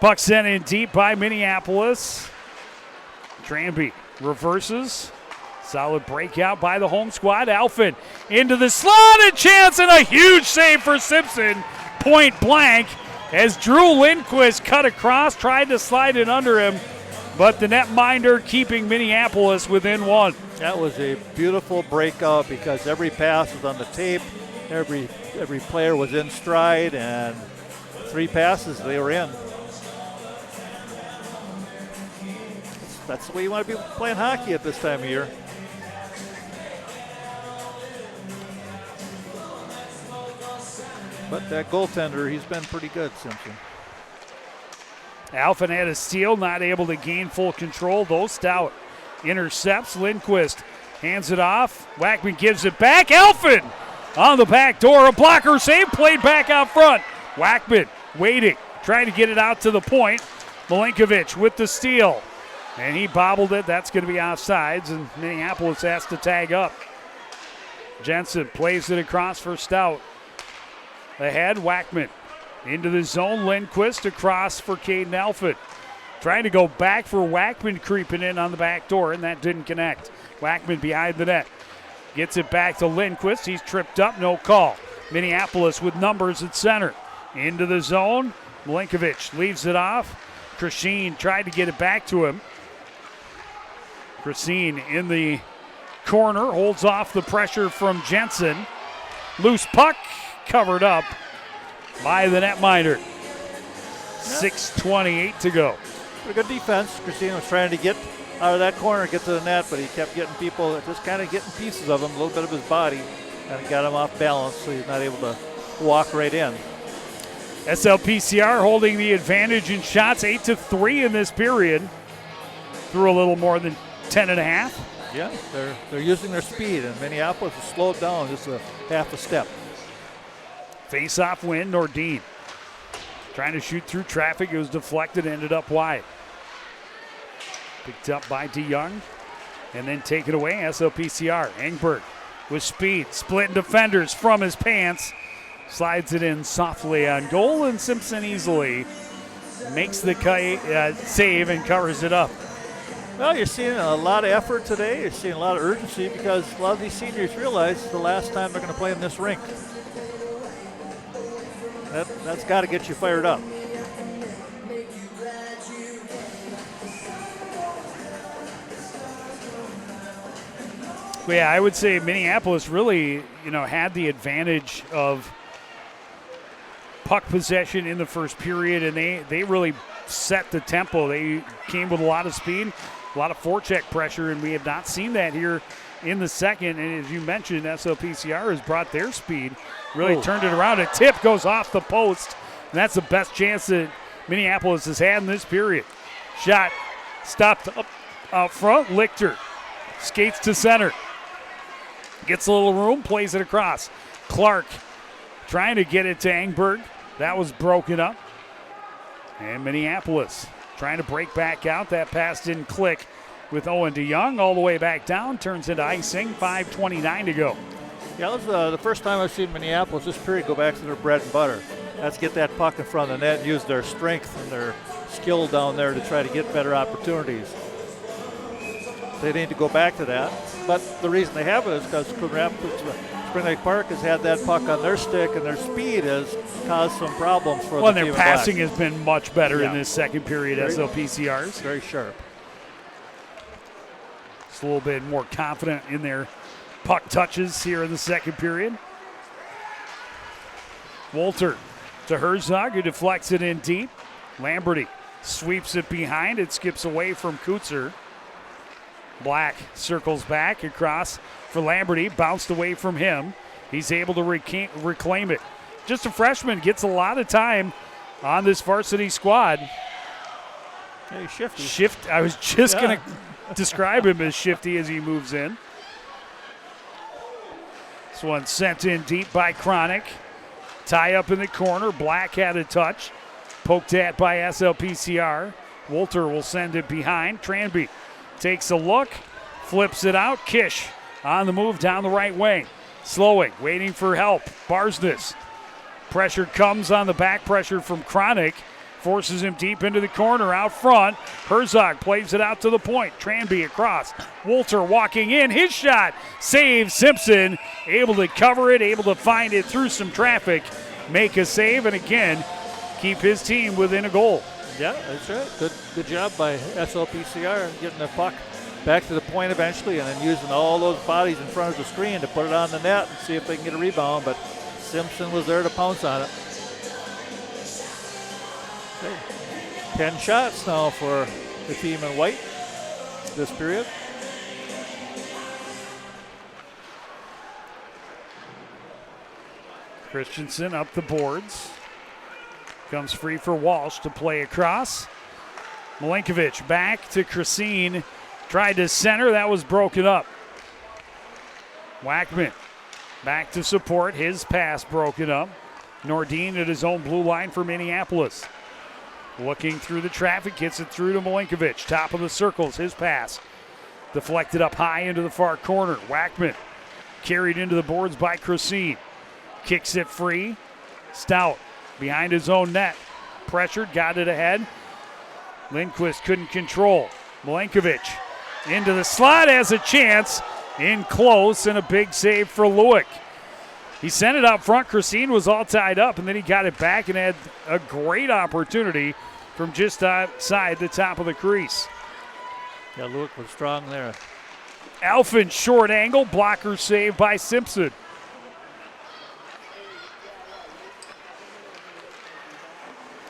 Puck sent in deep by Minneapolis. Tranby reverses. Solid breakout by the home squad. Alphen into the slot, a chance and a huge save for Simpson. Point blank as Drew Lindquist cut across, tried to slide it under him, but the netminder keeping Minneapolis within 1. That was a beautiful breakout because every pass was on the tape. Every player was in stride, and 3 passes, they were in. That's the way you want to be playing hockey at this time of year. But that goaltender, he's been pretty good, Simpson. Alphen had a steal, not able to gain full control, though Stout intercepts. Lindquist hands it off. Wackman gives it back. Alphen on the back door. A blocker save, played back out front. Wackman waiting, trying to get it out to the point. Milinkovic with the steal. And he bobbled it. That's going to be offsides, and Minneapolis has to tag up. Jensen plays it across for Stout. Ahead, Wackman into the zone. Lindquist across for Caden Alphen. Trying to go back for Wackman, creeping in on the back door, and that didn't connect. Wackman behind the net. Gets it back to Lindquist. He's tripped up, no call. Minneapolis with numbers at center. Into the zone. Milinkovic leaves it off. Krashin tried to get it back to him. Krashin in the corner, holds off the pressure from Jensen. Loose puck, covered up by the netminder. 6:28 to go. Pretty good defense. Krashin was trying to get out of that corner, get to the net, but he kept getting people, just kind of getting pieces of him, a little bit of his body, and got him off balance, so he's not able to walk right in. SLPCR holding the advantage in shots, 8-3 in this period. Through a little more than 10.5. Yeah, they're using their speed, and Minneapolis has slowed down just a half a step. Face-off win, Nordin. Trying to shoot through traffic. It was deflected, ended up wide. Picked up by DeYoung, and then taken away, SLPCR. Engberg with speed, splitting defenders from his pants. Slides it in softly on goal, and Simpson easily makes the save and covers it up. Well, you're seeing a lot of effort today. You're seeing a lot of urgency because a lot of these seniors realize it's the last time they're going to play in this rink. That's got to get you fired up. Well, yeah, I would say Minneapolis really, had the advantage of puck possession in the first period, and they really set the tempo. They came with a lot of speed, a lot of forecheck pressure, and we have not seen that here in the second. And as you mentioned, SLPCR has brought their speed, really turned it around. A tip goes off the post, and that's the best chance that Minneapolis has had in this period. Shot stopped up out front. Lichter skates to center. Gets a little room, plays it across. Clark trying to get it to Engberg. That was broken up. And Minneapolis trying to break back out. That pass didn't click with Owen DeYoung. All the way back down. Turns into icing. 5:29 to go. Yeah, that was the first time I've seen Minneapolis this period go back to their bread and butter. That's get that puck in front of the net and use their strength and their skill down there to try to get better opportunities. They need to go back to that. But the reason they have it is because Spring Lake Park has had that puck on their stick, and their speed has caused some problems for the team. Their passing has been much better in this second period, Very, SLPCR's. Very sharp. Just a little bit more confident in their puck touches here in the second period. Wolter to Herzog, who deflects it in deep. Lamberty sweeps it behind. It skips away from Kutzer. Black circles back across for Lamberty, bounced away from him. He's able to reclaim it. Just a freshman, gets a lot of time on this varsity squad. Hey, shifty. I was just going to describe him as shifty as he moves in. This one sent in deep by Chronic. Tie up in the corner. Black had a touch. Poked at by SLPCR. Wolter will send it behind. Tranby takes a look. Flips it out. Kish on the move down the right wing. Slowing, waiting for help. Barsness. Pressure comes on the back pressure from Chronic. Forces him deep into the corner out front. Herzog plays it out to the point. Tranby across. Wolter walking in. His shot saves Simpson. Able to cover it, able to find it through some traffic. Make a save, and again, keep his team within a goal. Yeah, that's right. Good job by SLPCR getting the puck back to the point eventually and then using all those bodies in front of the screen to put it on the net and see if they can get a rebound, but Simpson was there to pounce on it. Okay. 10 shots now for the team in white this period. Christensen up the boards. Comes free for Walsh to play across. Milinkovic back to Christine. Tried to center. That was broken up. Wackman back to support. His pass broken up. Nordin at his own blue line for Minneapolis. Looking through the traffic. Gets it through to Milinkovic. Top of the circles. His pass. Deflected up high into the far corner. Wackman carried into the boards by Christine. Kicks it free. Stout behind his own net. Pressured. Got it ahead. Lindquist couldn't control. Milinkovic into the slot, has a chance, in close, and a big save for Lewick. He sent it out front. Christine was all tied up, and then he got it back and had a great opportunity from just outside the top of the crease. Yeah, Lewick was strong there. Alphen short angle, blocker save by Simpson.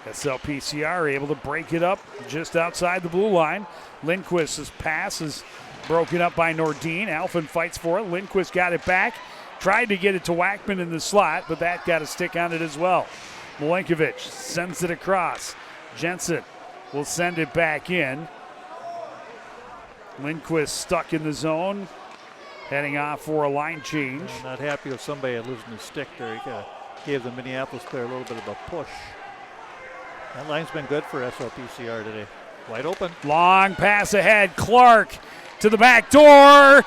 SLPCR able to break it up just outside the blue line. Lindquist's pass is broken up by Nordin. Alphen fights for it. Lindquist got it back. Tried to get it to Wackman in the slot, but that got a stick on it as well. Milinkovic sends it across. Jensen will send it back in. Lindquist stuck in the zone, heading off for a line change. I'm not happy with somebody losing his stick there. He kind of gave the Minneapolis player a little bit of a push. That line's been good for SLPCR today. Wide open. Long pass ahead. Clark to the back door.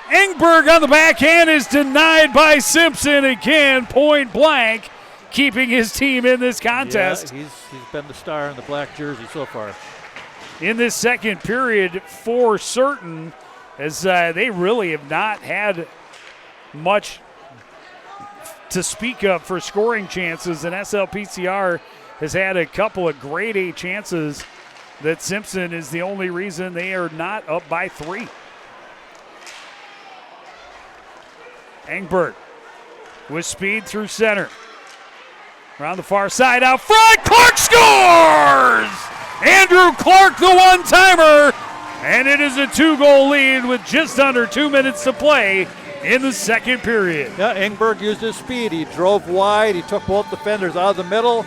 Engberg on the backhand is denied by Simpson again, point blank, keeping his team in this contest. Yeah, he's been the star in the black jersey so far. In this second period for certain, as they really have not had much to speak of for scoring chances, and SLPCR has had a couple of grade A chances that Simpson is the only reason they are not up by 3. Engberg with speed through center. Around the far side, out front, Clark scores! Andrew Clark, the one-timer, and it is a 2-goal lead with just under 2 minutes to play in the second period. Yeah, Engberg used his speed. He drove wide. He took both defenders out of the middle.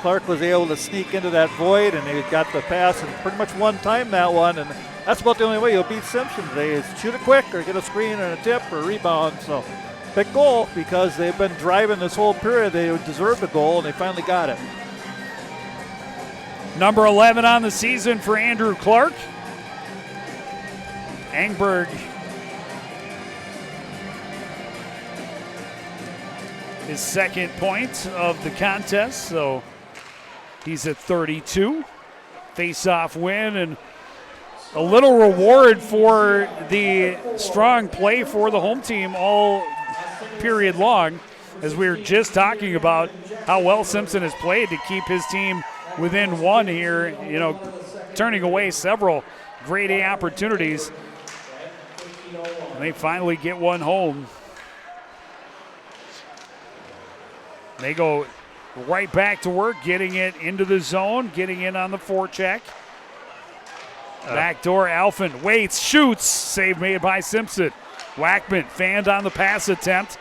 Clark was able to sneak into that void, and he got the pass and pretty much one-time that one. And that's about the only way you'll beat Simpson today is shoot it quick or get a screen or a tip or a rebound. So big goal because they've been driving this whole period. They deserved a goal, and they finally got it. Number 11 on the season for Andrew Clark. Engberg his second point of the contest, so he's at 32. Face-off win and a little reward for the strong play for the home team all period long, as we were just talking about how well Simpson has played to keep his team within 1 here, you know, turning away several grade A opportunities. And they finally get one home. They go right back to work, getting it into the zone, getting in on the forecheck. Backdoor, Alphen waits, shoots. Save made by Simpson. Wackman fanned on the pass attempt.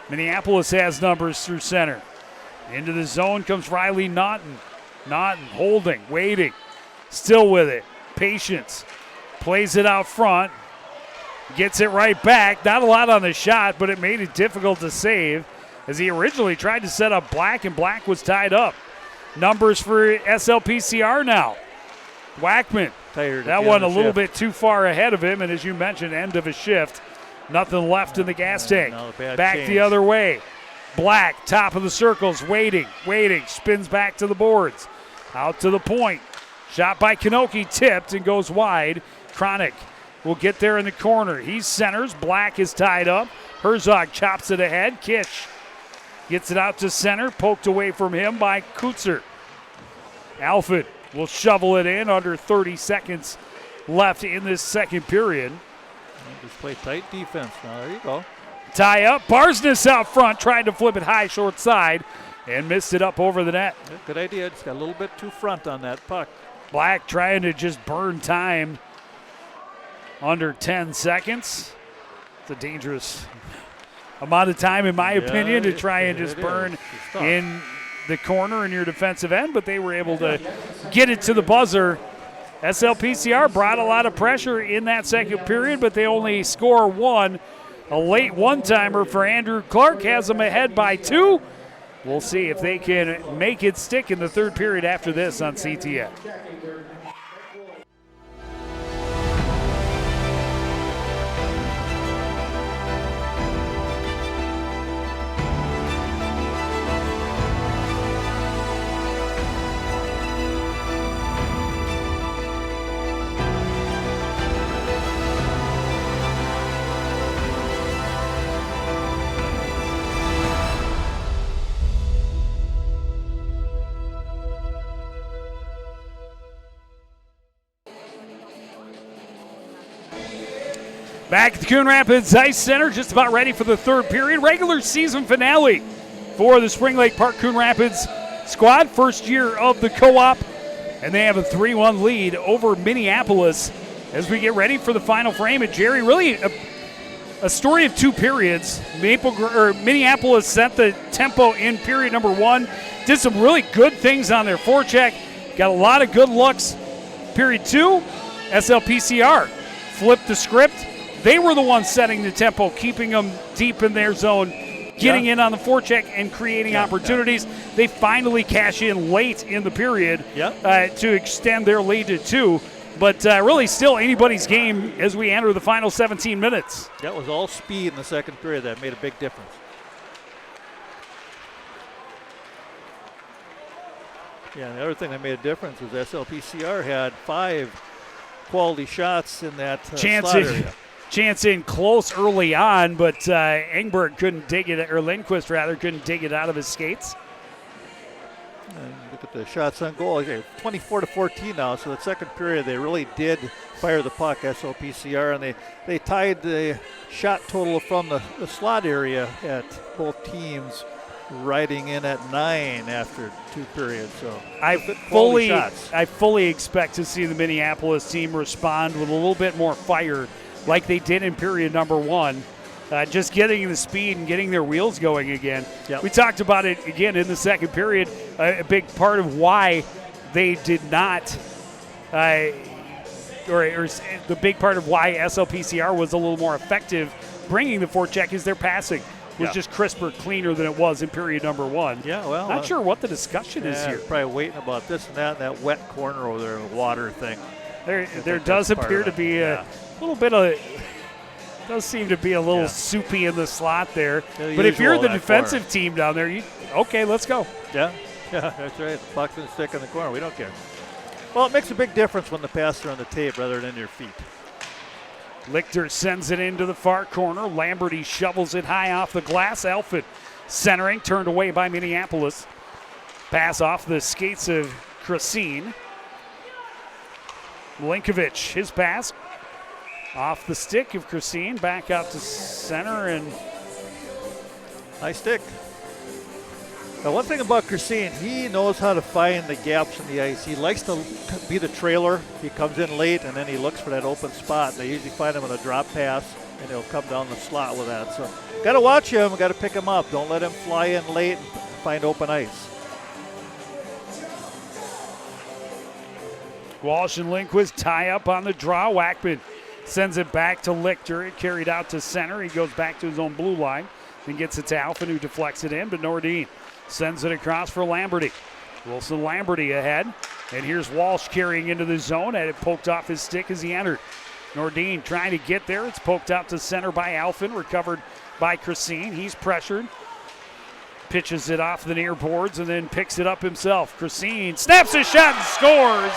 Minneapolis has numbers through center. Into the zone comes Riley Naughton. Naughton holding, waiting, still with it. Patience. Plays it out front. Gets it right back. Not a lot on the shot, but it made it difficult to save. as he originally tried to set up Black, and Black was tied up. Numbers for SLPCR now. Wackman, that one a little bit too far ahead of him, and as you mentioned, end of a shift. Nothing left in the gas tank. Back the other way. Black, top of the circles, waiting, spins back to the boards. Out to the point. Shot by Kanoki, tipped and goes wide. Chronic will get there in the corner. He centers. Black is tied up. Herzog chops it ahead. Kish gets it out to center. Poked away from him by Kutzer. Alfred will shovel it in. Under 30 seconds left in this second period. Just play tight defense now. There you go. Tie up. Barsness out front. Tried to flip it high short side and missed it up over the net. Yeah, good idea. Just got a little bit too front on that puck. Black trying to just burn time. Under 10 seconds. It's a dangerous amount of time, in my opinion, to try and just burn in the corner in your defensive end, but they were able to get it to the buzzer. SLPCR brought a lot of pressure in that second period, but they only score one. A late one-timer for Andrew Clark has them ahead by 2. We'll see if they can make it stick in the third period after this on CTN. Back at the Coon Rapids Ice Center, just about ready for the third period. Regular season finale for the Spring Lake Park Coon Rapids squad. First year of the co-op, and they have a 3-1 lead over Minneapolis as we get ready for the final frame. And Jerry, really a story of 2 periods. Minneapolis set the tempo in period number 1, did some really good things on their forecheck, got a lot of good looks. Period 2, SLPCR flipped the script. They were the ones setting the tempo, keeping them deep in their zone, getting in on the forecheck and creating opportunities. They finally cash in late in the period to extend their lead to 2. But really still anybody's game as we enter the final 17 minutes. That was all speed in the second period. That made a big difference. Yeah, and the other thing that made a difference was SLPCR had 5 quality shots in that slot area. Chance in close early on, but Engberg couldn't dig it, or Lindquist rather, couldn't dig it out of his skates. And look at the shots on goal. 24-14 now, so the second period they really did fire the puck, SLPCR, and they tied the shot total from the slot area at both teams, riding in at 9 after 2 periods. So I fully expect to see the Minneapolis team respond with a little bit more fire like they did in period number 1. Just getting the speed and getting their wheels going again. Yep. We talked about it again in the second period. A big part of why they did not, or the big part of why SLPCR was a little more effective bringing the forecheck is their passing was just crisper, cleaner than it was in period number 1. Yeah, well, not sure what the discussion is here. Probably waiting about this and that wet corner over there, water thing. There does appear to be a little bit of. Does seem to be a little soupy in the slot there. But if you're the defensive team down there, okay, let's go. Yeah, that's right. The puck's going to stick in the corner. We don't care. Well, it makes a big difference when the passes are on the tape rather than your feet. Lichter sends it into the far corner. Lamberty shovels it high off the glass. Alfred centering, turned away by Minneapolis. Pass off the skates of Krasine. Milinkovic, his pass. Off the stick of Krasine, back out to center, and nice stick. Now, one thing about Krasine, he knows how to find the gaps in the ice. He likes to be the trailer. He comes in late, and then he looks for that open spot. They usually find him with a drop pass, and he'll come down the slot with that. So, got to watch him. Got to pick him up. Don't let him fly in late and find open ice. Walsh and Lindquist tie up on the draw. Wackman sends it back to Lichter. It carried out to center. He goes back to his own blue line. Then gets it to Alphen, who deflects it in, but Nordine sends it across for Lamberty. Wilson Lamberty ahead, and here's Walsh carrying into the zone, and it poked off his stick as he entered. Nordine trying to get there. It's poked out to center by Alphen, recovered by Christine. He's pressured. Pitches it off the near boards and then picks it up himself. Christine snaps a shot and scores.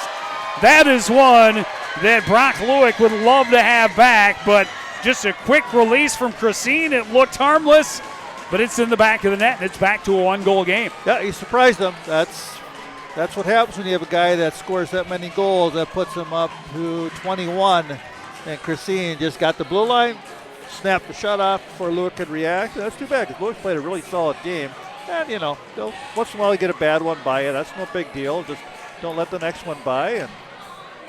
That is one that Brock Lewick would love to have back, but just a quick release from Christine. It looked harmless, but it's in the back of the net, and it's back to a one-goal game. Yeah, he surprised them. That's what happens when you have a guy that scores that many goals. That puts him up to 21. And Christine just got the blue line, snapped the shot off before Lewick could react. That's too bad because Lewick played a really solid game. And, you know, once in a while you get a bad one by you. That's no big deal. Just don't let the next one by, and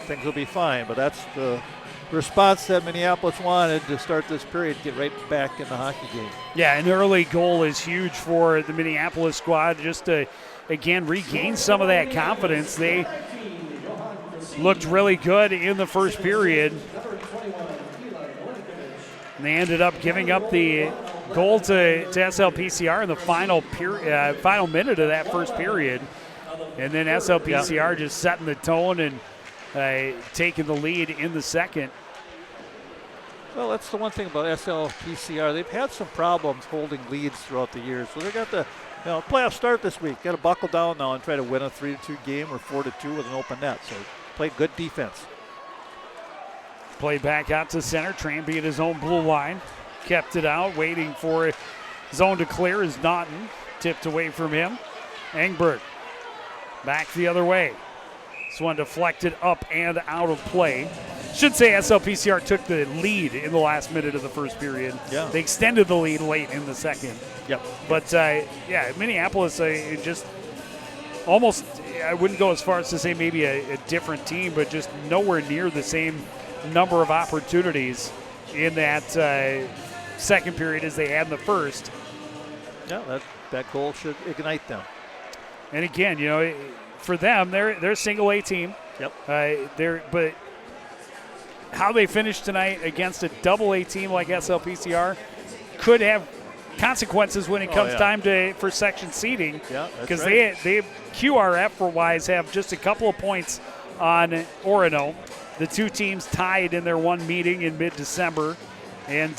things will be fine. But that's the response that Minneapolis wanted to start this period, get right back in the hockey game. Yeah, an early goal is huge for the Minneapolis squad just to, again, regain some of that confidence. They looked really good in the first period. And they ended up giving up the goal to SLPCR in the final minute of that first period. And then SLPCR just setting the tone and taking the lead in the second. Well, that's the one thing about SLPCR. They've had some problems holding leads throughout the years. So they got the playoff start this week. Got to buckle down now and try to win a 3-2 game or 4-2 with an open net. So played good defense. Played back out to center. Tranby at his own blue line. Kept it out, waiting for zone to clear as Naughton tipped away from him. Engberg back the other way. This one deflected up and out of play. Should say SLPCR took the lead in the last minute of the first period. Yeah. They extended the lead late in the second. Yep. But, Minneapolis just almost, I wouldn't go as far as to say maybe a different team, but just nowhere near the same number of opportunities in that second period as they had in the first. Yeah, that goal should ignite them. And again, for them, they're a single A team. Yep. But how they finish tonight against a double A team like SLPCR could have consequences when it comes time for section seeding. Yeah, because right. they QRF-wise have just a couple of points on Orono. The two teams tied in their one meeting in mid-December. And,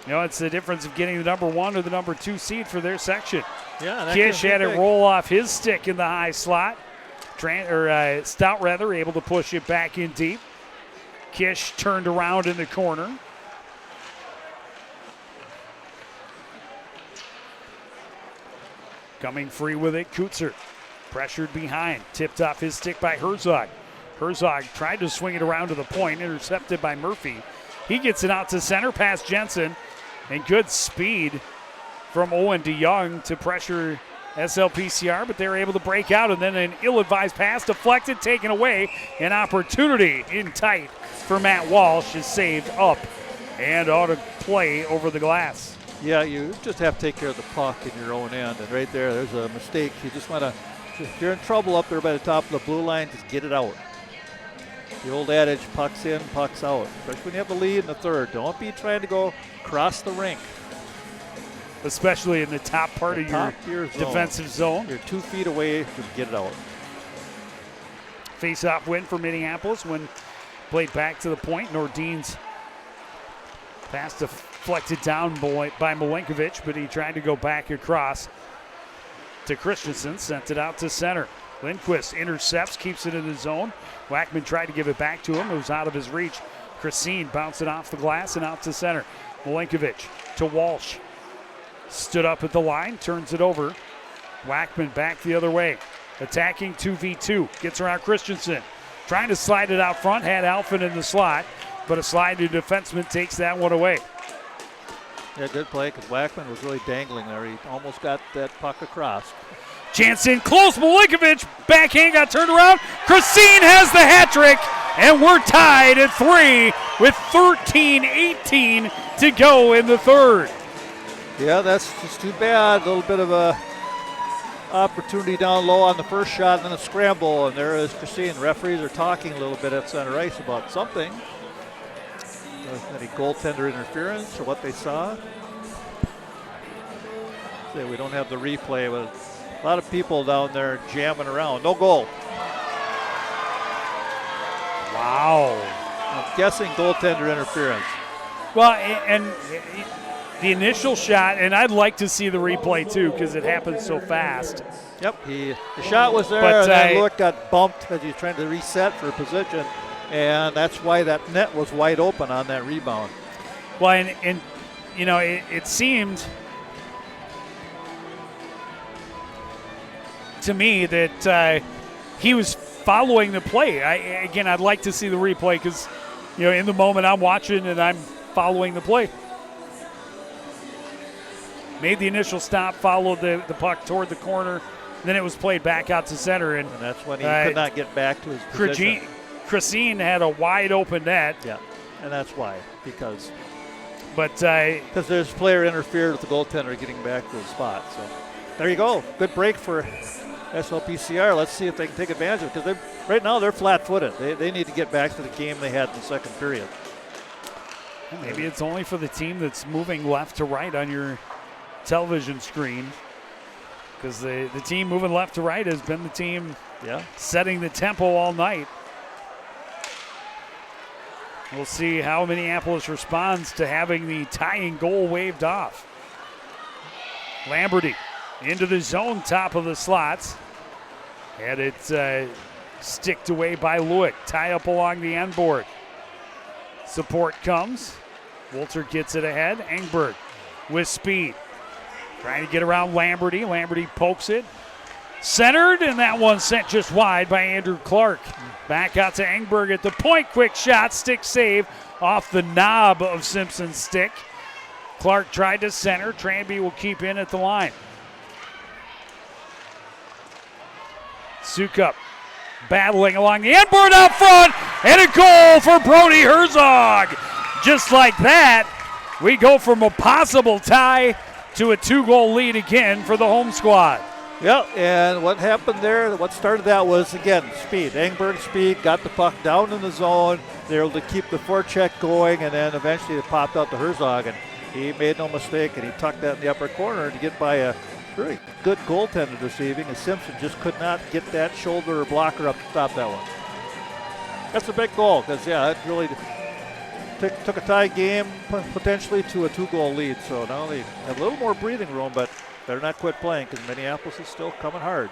it's the difference of getting the number 1 or the number 2 seed for their section. Yeah, Kish had it roll off his stick in the high slot. Stout, able to push it back in deep. Kish turned around in the corner. Coming free with it, Kutzer. Pressured behind, tipped off his stick by Herzog. Herzog tried to swing it around to the point, intercepted by Murphy. He gets it out to center past Jensen, and good speed from Owen DeYoung to pressure SLPCR, but they're able to break out, and then an ill-advised pass deflected, taken away. An opportunity in tight for Matt Walsh is saved up and out of play over the glass. Yeah, you just have to take care of the puck in your own end, and right there's a mistake. You just want to, if you're in trouble up there by the top of the blue line, just get it out. The old adage, pucks in, pucks out. Especially when you have the lead in the third. Don't be trying to go across the rink. Especially in the top part of your defensive zone. You're 2 feet away, just get it out. Face-off win for Minneapolis when played back to the point. Nordine's pass deflected down by Milinkovic, but he tried to go back across to Christensen. Sent it out to center. Lindquist intercepts, keeps it in the zone. Wackman tried to give it back to him. It was out of his reach. Christine bounced it off the glass and out to center. Milinkovic to Walsh. Stood up at the line, turns it over. Wackman back the other way. Attacking 2v2. Gets around Christensen. Trying to slide it out front. Had Alphen in the slot, but a sliding defenseman takes that one away. Yeah, good play because Wackman was really dangling there. He almost got that puck across. Jansen close. Milinkovic backhand got turned around. Christine has the hat trick, and we're tied at 3 with 13-18 to go in the third. Yeah, that's just too bad. A little bit of a opportunity down low on the first shot and then a scramble, and there is Christine. Referees are talking a little bit at center ice about something. Any goaltender interference or what they saw? Say we don't have the replay, but a lot of people down there jamming around. No goal. Wow. I'm guessing goaltender interference. Well, and the initial shot, and I'd like to see the replay too because it happened so fast. Yep, the shot was there, But, and then Luke got bumped as he was trying to reset for position, and that's why that net was wide open on that rebound. Well, and you know, it seemed to me that he was following the play. I'd like to see the replay because, you know, in the moment I'm watching and I'm following the play. Made the initial stop, followed the puck toward the corner, then it was played back out to center. And that's when he could not get back to his position. Christine had a wide open net. Yeah, and that's why, because there's player interfered with the goaltender getting back to the spot. So there you go. Good break for SLPCR. Let's see if they can take advantage of it because right now they're flat-footed. They need to get back to the game they had in the second period. Maybe it's only for the team that's moving left to right on your television screen, because the team moving left to right has been the team setting the tempo all night. We'll see how Minneapolis responds to having the tying goal waved off. Lamberty into the zone, top of the slots. And it's sticked away by Lewick. Tie up along the end board. Support comes. Wolter gets it ahead. Engberg with speed. Trying to get around Lamberty. Lamberty pokes it. Centered, and that one sent just wide by Andrew Clark. Back out to Engberg at the point. Quick shot, stick save off the knob of Simpson's stick. Clark tried to center. Tranby will keep in at the line. Sukup battling along the end board out front, and a goal for Brody Herzog. Just like that, we go from a possible tie to a 2-goal lead again for the home squad. Yeah, and what happened there, what started that was, again, speed. Engberg speed, got the puck down in the zone. They were able to keep the forecheck going, and then eventually it popped out to Herzog, and he made no mistake, and he tucked that in the upper corner to get by a very good goaltender this evening, and Simpson just could not get that shoulder or blocker up to stop that one. That's a big goal, because, it really took a tie game potentially to a 2-goal lead, so now they have a little more breathing room, but better not quit playing because Minneapolis is still coming hard.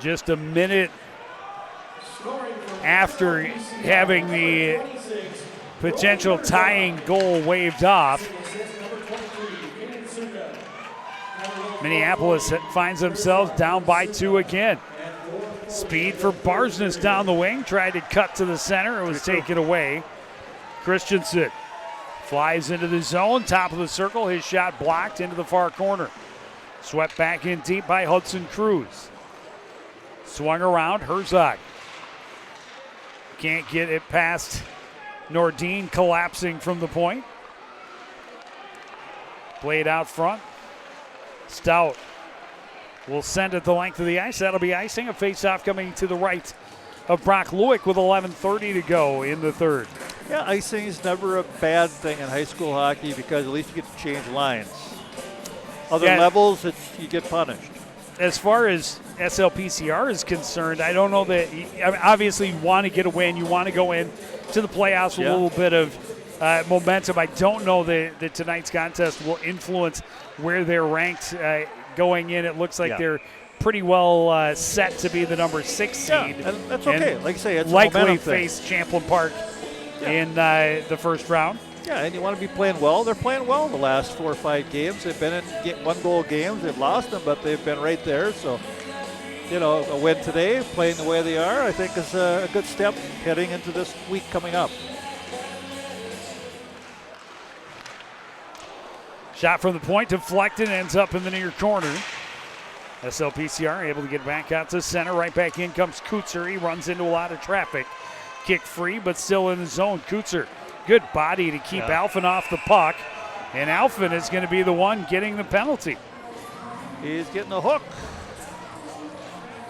Just a minute after having the potential tying goal waved off, Minneapolis finds themselves down by 2 again. Speed for Barsness down the wing, tried to cut to the center, it was taken away. Christensen flies into the zone, top of the circle, his shot blocked into the far corner. Swept back in deep by Hudson Cruz. Swung around, Herzog. Can't get it past Nordine, collapsing from the point. Played out front. Stout will send it the length of the ice. That'll be icing. A face-off coming to the right of Brock Lewick with 11:30 to go in the third. Yeah, icing is never a bad thing in high school hockey because at least you get to change lines. Other levels, you get punished. As far as SLPCR is concerned, I don't know that obviously you want to get a win. You want to go in to the playoffs with a little bit of momentum. I don't know that tonight's contest will influence where they're ranked going in. It looks like they're pretty well set to be the number 6 seed. Yeah, and that's okay. Like I say, it's likely a momentum face Champlain Park in the first round. Yeah, and you want to be playing well. They're playing well in the last 4 or 5 games. They've been in 1-goal games. They've lost them, but they've been right there. So, a win today, playing the way they are, I think is a good step heading into this week coming up. Shot from the point, deflected, ends up in the near corner. SLPCR able to get back out to center. Right back in comes Kutzer. He runs into a lot of traffic. Kick free, but still in the zone. Kutzer, good body to keep Alphen off the puck. And Alphen is going to be the one getting the penalty. He's getting a hook.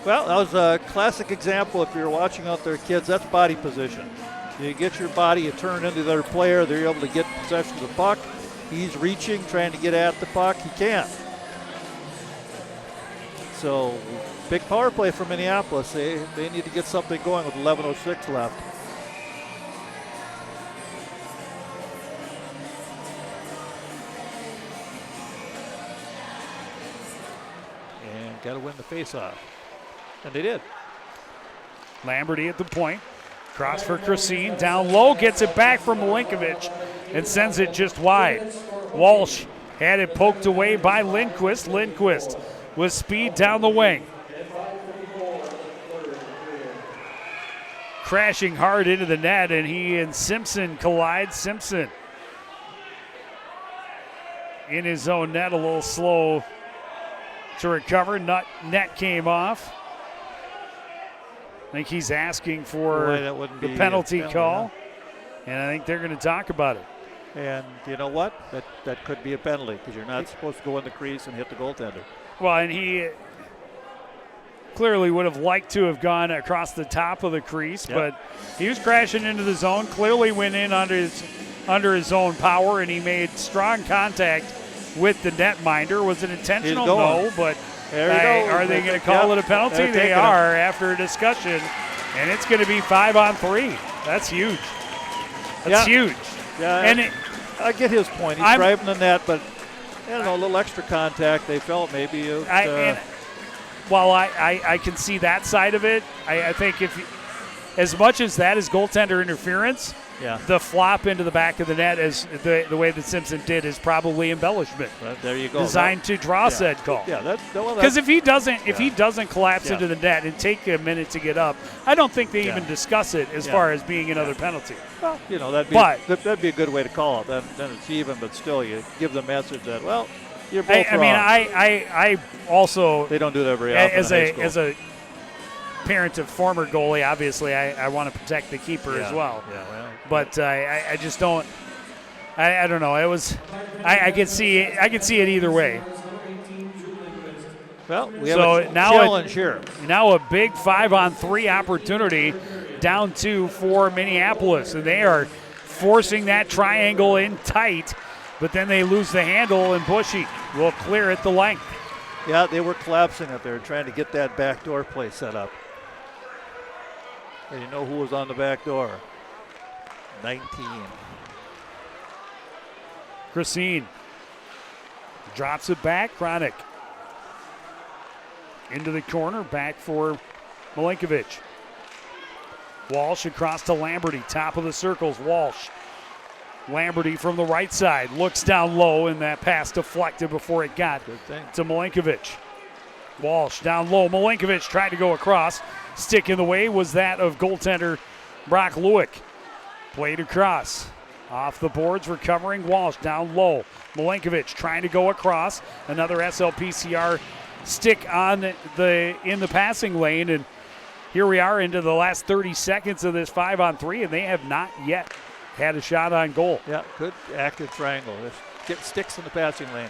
Well, that was a classic example. If you're watching out there, kids, that's body position. You get your body, you turn into the other player, they're able to get possession of the puck. He's reaching, trying to get at the puck. He can't. So, big power play for Minneapolis. They need to get something going with 11:06 left. And got to win the faceoff. And they did. Lamberty at the point. Cross for Christine. Down low. Gets it back from Milinkovic and sends it just wide. Walsh had it poked away by Lindquist. Lindquist with speed down the wing. Crashing hard into the net, and he and Simpson collide. Simpson in his own net, a little slow to recover. Net came off. I think he's asking for the penalty call, and I think they're going to talk about it. And you know what? That could be a penalty because you're not supposed to go in the crease and hit the goaltender. Well, and he clearly would have liked to have gone across the top of the crease, but he was crashing into the zone, clearly went in under his own power, and he made strong contact with the netminder. Was it intentional? No, but are they going to call it a penalty? They are after a discussion, and it's going to be 5-on-3. That's huge. That's huge. Yeah, and I get his point. He's driving the net, but I don't know, a little extra contact. They felt maybe. While I can see that side of it, I think as much as that is goaltender interference, the flop into the back of the net, as the way that Simpson did, is probably embellishment. There you go. Designed to draw said call. Yeah, because if he doesn't collapse into the net and take a minute to get up, I don't think they even discuss it as far as being another penalty. Well, that'd be a good way to call it. Then it's even, but still, you give the message that you're both wrong. I also, they don't do that very often. As a parent of former goalie, obviously I want to protect the keeper as well. But I just don't. I don't know. It was. I could see it either way. Well, we have a challenge here. Now a big 5-on-3 opportunity, down 2 for Minneapolis, and they are forcing that triangle in tight. But then they lose the handle, and Bushy will clear it the length. Yeah, they were collapsing it. They were trying to get that backdoor play set up. And you know who was on the back door? 19. Christine drops it back. Kronick into the corner, back for Milinkovic. Walsh across to Lamberty, top of the circles. Walsh. Lamberty from the right side looks down low, and that pass deflected before it got to Milinkovic. Walsh down low. Milinkovic tried to go across. Stick in the way was that of goaltender Brock Lewick. Played across. Off the boards, recovering. Walsh down low. Milinkovic trying to go across. Another SLPCR stick in the passing lane, and here we are into the last 30 seconds of this 5-on-3, and they have not yet had a shot on goal. Yeah, good active triangle. Get sticks in the passing lane.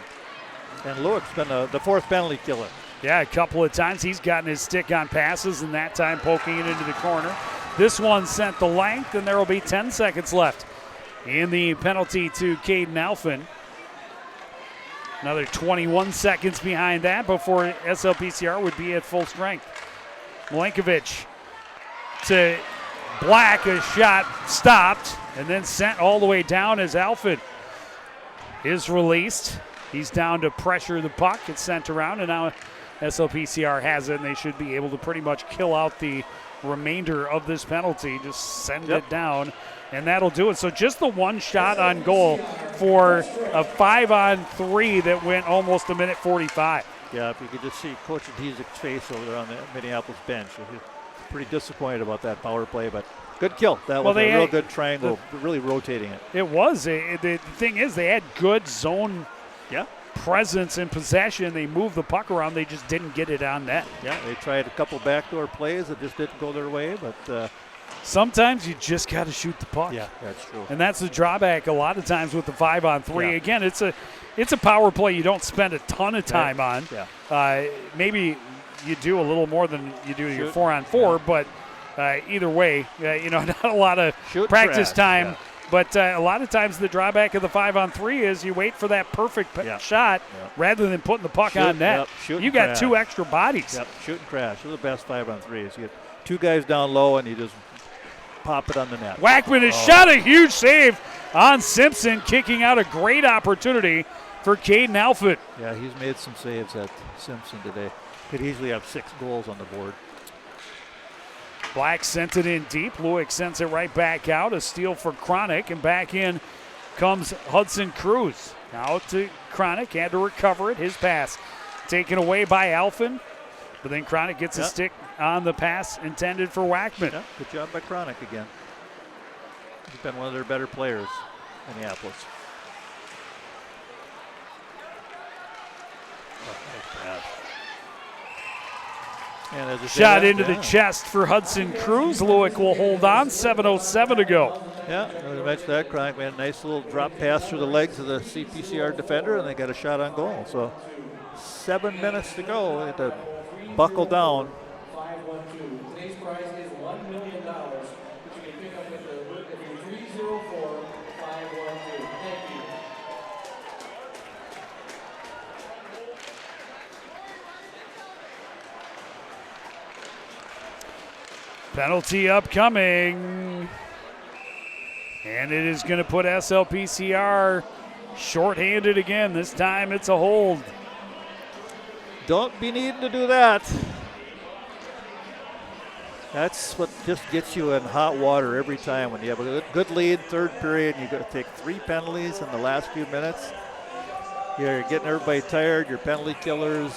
And Lewick's been the fourth penalty killer. Yeah, a couple of times he's gotten his stick on passes, and that time poking it into the corner. This one sent the length, and there will be 10 seconds left in the penalty to Caden Alphen. Another 21 seconds behind that before SLPCR would be at full strength. Milinkovic to Black, a shot stopped and then sent all the way down as Alphen is released. He's down to pressure the puck. It's sent around, and now SLPCR has it, and they should be able to pretty much kill out the remainder of this penalty. Just send it down, and that'll do it. So just the one shot on goal for a 5-on-3 that went almost a minute 45. Yeah, if you could just see Coach Tizik's face over there on the Minneapolis bench. He's pretty disappointed about that power play, but good kill. That was a real good triangle, really rotating it. It was. The thing is, they had good zone presence and possession. They moved the puck around. They just didn't get it on net. Yeah, they tried a couple backdoor plays that just didn't go their way, but sometimes you just got to shoot the puck. Yeah, that's true. And that's the drawback a lot of times with the 5-on-3. Again, it's a power play you don't spend a ton of time on. Yeah. Maybe you do a little more than you do your 4-on-4, but either way, not a lot of Shoot practice trash, time. yeah. But a lot of times the drawback of the 5-on-3 is you wait for that perfect shot rather than putting the puck on net. You got two extra bodies. Yep, shoot and crash. They're the best 5-on-3s. You get two guys down low and you just pop it on the net. Wackman has shot a huge save on Simpson, kicking out a great opportunity for Caden Alford. Yeah, he's made some saves at Simpson today. Could easily have 6 goals on the board. Black sent it in deep. Lewick sends it right back out. A steal for Chronic, and back in comes Hudson Cruz. Now to Chronic, had to recover it. His pass taken away by Alphen, but then Chronic gets a stick on the pass intended for Wackman. Yeah, good job by Chronic again. He's been one of their better players in Minneapolis. Nice pass. And as shot into the chest for Hudson Cruz. Lewick will hold on. 7:07 to go. Yeah, I mentioned that. Chronic made a nice little drop pass through the legs of the CPCR defender, and they got a shot on goal. So 7 minutes to go. They had to buckle down. 512. Today's prize is $1 million, which you can pick up with the 304-512. Thank you. Penalty upcoming. And it is going to put SLPCR shorthanded again. This time it's a hold. Don't be needing to do that. That's what just gets you in hot water every time. When you have a good lead, third period, and you've got to take 3 penalties in the last few minutes. You're getting everybody tired. You're penalty killers.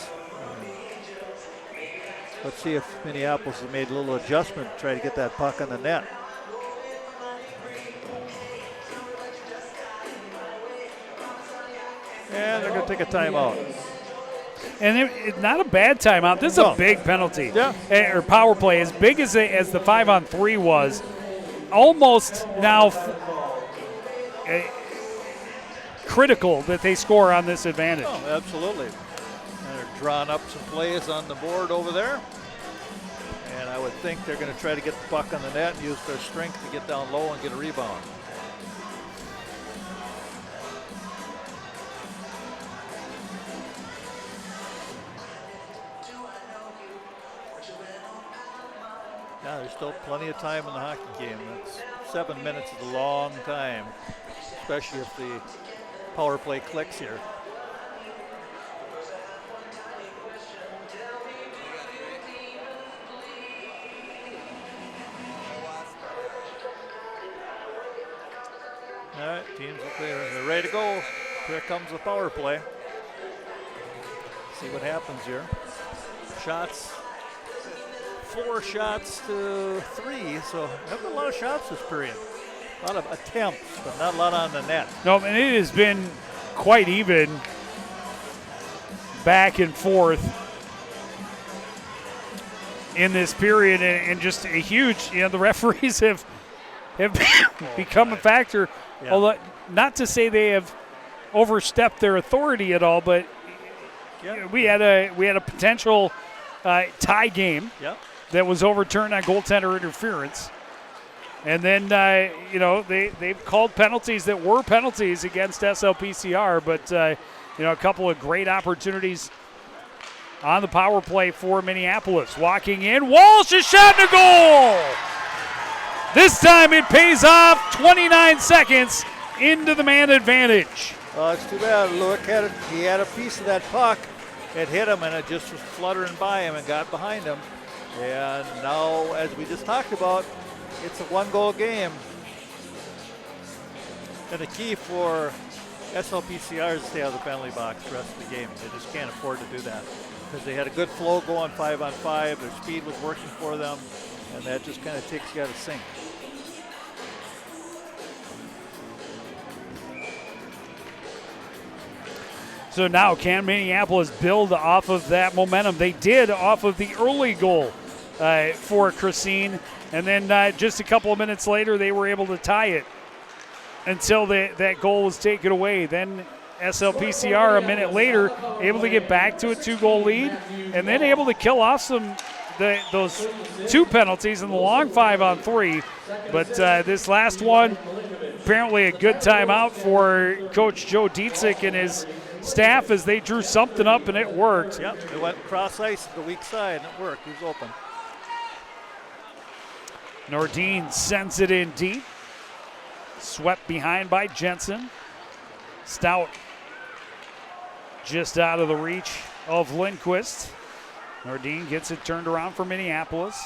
Let's see if Minneapolis has made a little adjustment to try to get that puck on the net. And they're going to take a timeout. And it's not a bad timeout. This is a big penalty. Yeah. Or power play. As big as the 5-on-3 was, almost now critical that they score on this advantage. Oh, absolutely. And they're drawing up some plays on the board over there. And I would think they're going to try to get the puck on the net and use their strength to get down low and get a rebound. Yeah, there's still plenty of time in the hockey game. That's 7 minutes is a long time, especially if the power play clicks here. All right, teams up there. They're ready to go. Here comes the power play. See what happens here. Shots. 4 shots to 3, so there have been a lot of shots this period. A lot of attempts, but not a lot on the net. No, and it has been quite even back and forth in this period, and just a huge, the referees have become a factor. Yeah. Although, not to say they have overstepped their authority at all, but we had a potential tie game. Yeah. That was overturned on goaltender interference. And then, they've called penalties that were penalties against SLPCR, but, a couple of great opportunities on the power play for Minneapolis. Walking in, Walsh is shot in a goal! This time it pays off, 29 seconds into the man advantage. It's too bad. Look at it. He had a piece of that puck. It hit him, and it just was fluttering by him and got behind him. And now, as we just talked about, it's a 1-goal game. And the key for SLPCR is to stay out of the penalty box the rest of the game. They just can't afford to do that because they had a good flow going 5-on-5. Their speed was working for them, and that just kind of takes you out of sync. So now can Minneapolis build off of that momentum? They did off of the early goal for Christine, and then just a couple of minutes later they were able to tie it until that goal was taken away. Then SLPCR a minute later able to get back to a 2-goal lead, and then able to kill off some those 2 penalties and the long 5-on-3. But this last one, apparently a good timeout for Coach Joe Dietzick and his staff as they drew something up and it worked. Yep, it went cross ice to the weak side and it worked. He was open. Nordin sends it in deep. Swept behind by Jensen. Stout just out of the reach of Lindquist. Nordin gets it turned around for Minneapolis.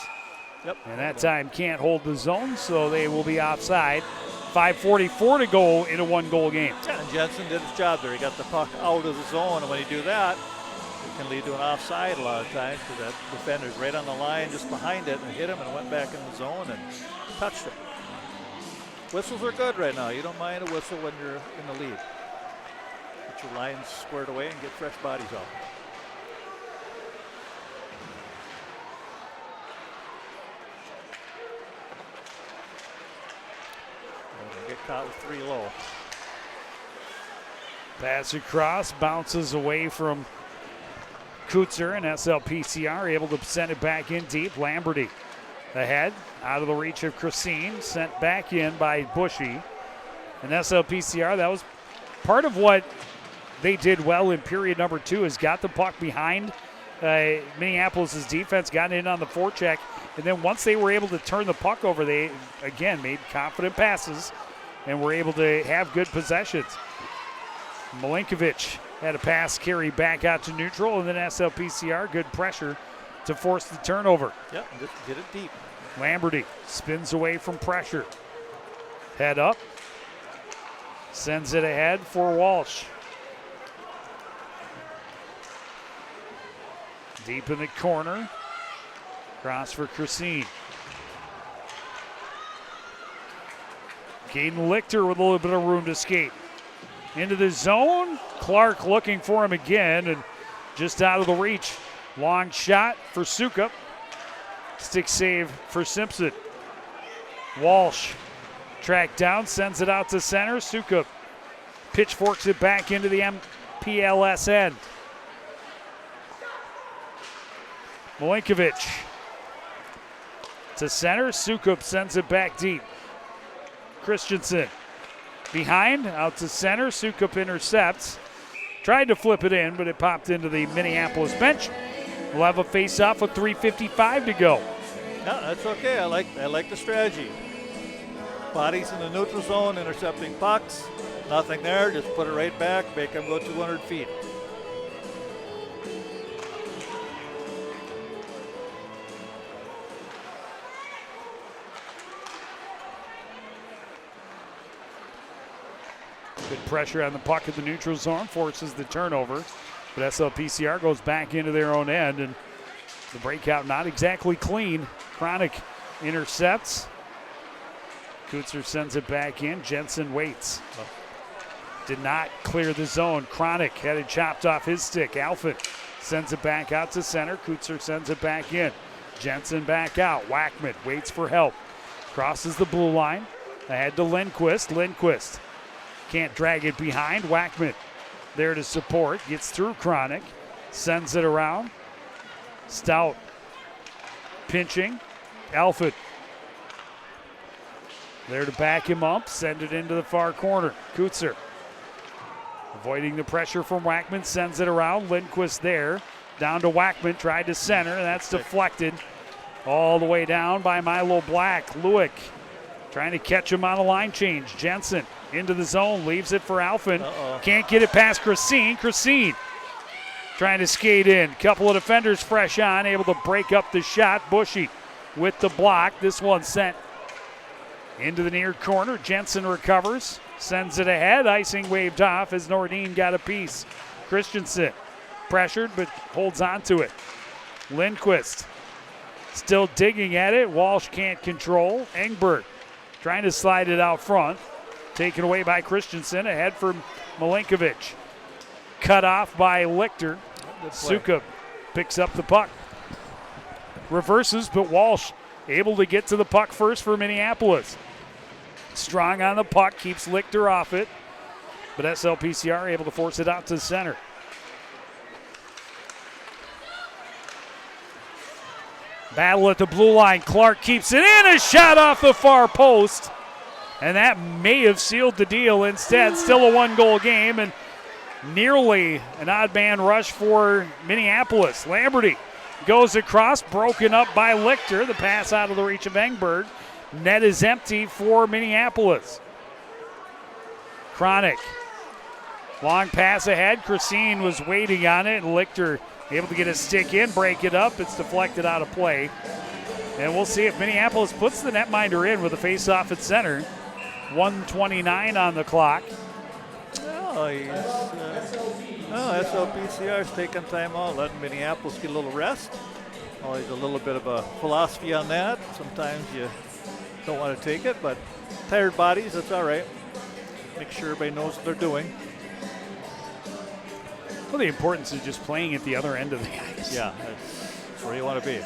Yep. And that time can't hold the zone, so they will be offside. 5:44 to go in a 1-goal game. Yeah, and Jensen did his job there. He got the puck out of the zone, and when you do that, it can lead to an offside a lot of times because that defender's right on the line just behind it and hit him and went back in the zone and touched it. Whistles are good right now. You don't mind a whistle when you're in the lead. Get your lines squared away and get fresh bodies out. Get caught with 3 low. Pass across, bounces away from Kutzer, and SLPCR able to send it back in deep. Lamberty ahead, out of the reach of Christine, sent back in by Bushy. And SLPCR, that was part of what they did well in period number 2, is got the puck behind Minneapolis' defense, got in on the forecheck, and then once they were able to turn the puck over, they again made confident passes and were able to have good possessions. Milinkovic had a pass carry back out to neutral, and then SLPCR, good pressure to force the turnover. Yep, get it deep. Lamberty spins away from pressure. Head up. Sends it ahead for Walsh. Deep in the corner. Cross for Christine. Caden Lichter with a little bit of room to skate. Into the zone. Clark looking for him again and just out of the reach. Long shot for Sukup. Stick save for Simpson. Walsh tracked down, sends it out to center. Sukup pitchforks it back into the MPLS end. Milinkovic to center. Sukup sends it back deep. Christensen behind, out to center. Sukup intercepts. Tried to flip it in, but it popped into the Minneapolis bench. We'll have a face-off with 3:55 to go. No, that's okay. I like the strategy. Bodies in the neutral zone, intercepting pucks. Nothing there, just put it right back, make them go 200 feet. Good pressure on the puck at the neutral zone, forces the turnover. But SLPCR goes back into their own end, and the breakout not exactly clean. Chronic intercepts. Kutzer sends it back in. Jensen waits. Did not clear the zone. Chronic had it chopped off his stick. Alfred sends it back out to center. Kutzer sends it back in. Jensen back out. Wackman waits for help. Crosses the blue line. Ahead to Lindquist. Lindquist can't drag it behind. Wackman there to support. Gets through Chronic. Sends it around. Stout pinching. Alfred there to back him up. Send it into the far corner. Kutzer avoiding the pressure from Wackman. Sends it around. Lindquist there. Down to Wackman. Tried to center. And that's deflected all the way down by Milo Black. Lewick trying to catch him on a line change. Jensen into the zone. Leaves it for Alfin. Can't get it past Christine. Christine trying to skate in. Couple of defenders fresh on. Able to break up the shot. Bushy with the block. This one sent into the near corner. Jensen recovers. Sends it ahead. Icing waved off as Nordin got a piece. Christensen pressured but holds on to it. Lindquist still digging at it. Walsh can't control. Engberg trying to slide it out front. Taken away by Christensen. Ahead for Milinkovic. Cut off by Lichter. Sukup picks up the puck. Reverses, but Walsh able to get to the puck first for Minneapolis. Strong on the puck, keeps Lichter off it. But SLPCR able to force it out to the center. Battle at the blue line. Clark keeps it in. A shot off the far post. And that may have sealed the deal. Instead, still a one-goal game and nearly an odd man rush for Minneapolis. Lamberty goes across, broken up by Lichter. The pass out of the reach of Engberg. Net is empty for Minneapolis. Chronic. Long pass ahead. Christine was waiting on it, and Lichter able to get a stick in, break it up. It's deflected out of play. And we'll see if Minneapolis puts the netminder in with a face-off at center. 1:29 on the clock. SLPCR's taking time out, letting Minneapolis get a little rest. Always a little bit of a philosophy on that. Sometimes you don't want to take it, but tired bodies, that's all right. Make sure everybody knows what they're doing. Well, the importance of just playing at the other end of the ice. Yeah, that's where you want to be.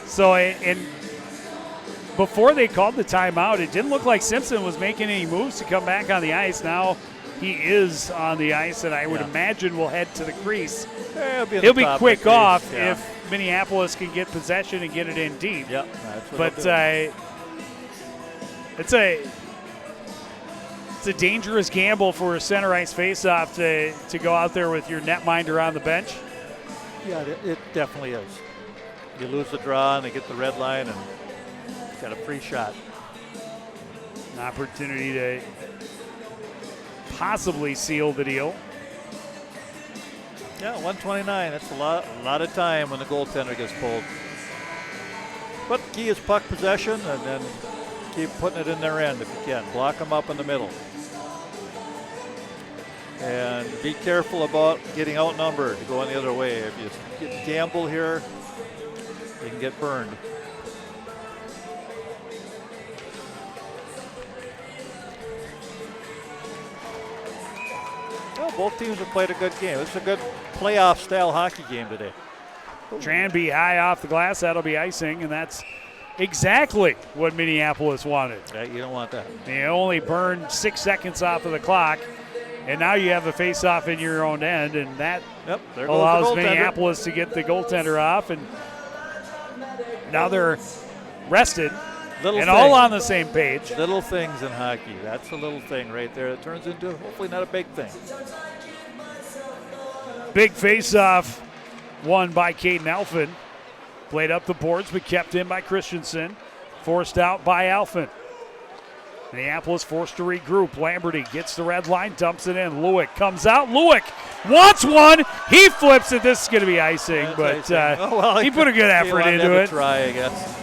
So, and before they called the timeout, it didn't look like Simpson was making any moves to come back on the ice. Now he is on the ice, and I would imagine will head to the crease. He'll be quick off if Minneapolis can get possession and get it in deep. Yeah, that's what but it's a dangerous gamble for a center ice faceoff to go out there with your netminder on the bench. Yeah, it definitely is. You lose the draw and they get the red line and got a free shot. An opportunity to possibly seal the deal. Yeah, 1:29. That's a lot of time when the goaltender gets pulled. But the key is puck possession, and then keep putting it in their end if you can. Block them up in the middle. And be careful about getting outnumbered, going the other way. If you gamble here, you can get burned. Well, both teams have played a good game. It's a good playoff-style hockey game today. Tranby high off the glass. That'll be icing, and that's exactly what Minneapolis wanted. Yeah, you don't want that. They only burned 6 seconds off of the clock, and now you have a face-off in your own end, and that allows Minneapolis to get the goaltender off, and now they're rested all on the same page. Little things in hockey. That's a little thing right there. It turns into hopefully not a big thing. Big face-off won by Caden Alphin. Played up the boards, but kept in by Christensen. Forced out by Alphin. Minneapolis forced to regroup. Lamberty gets the red line, dumps it in. Lewick comes out. Lewick wants one. He flips it. This is going to be icing, but he put a good effort into it. Try, I guess.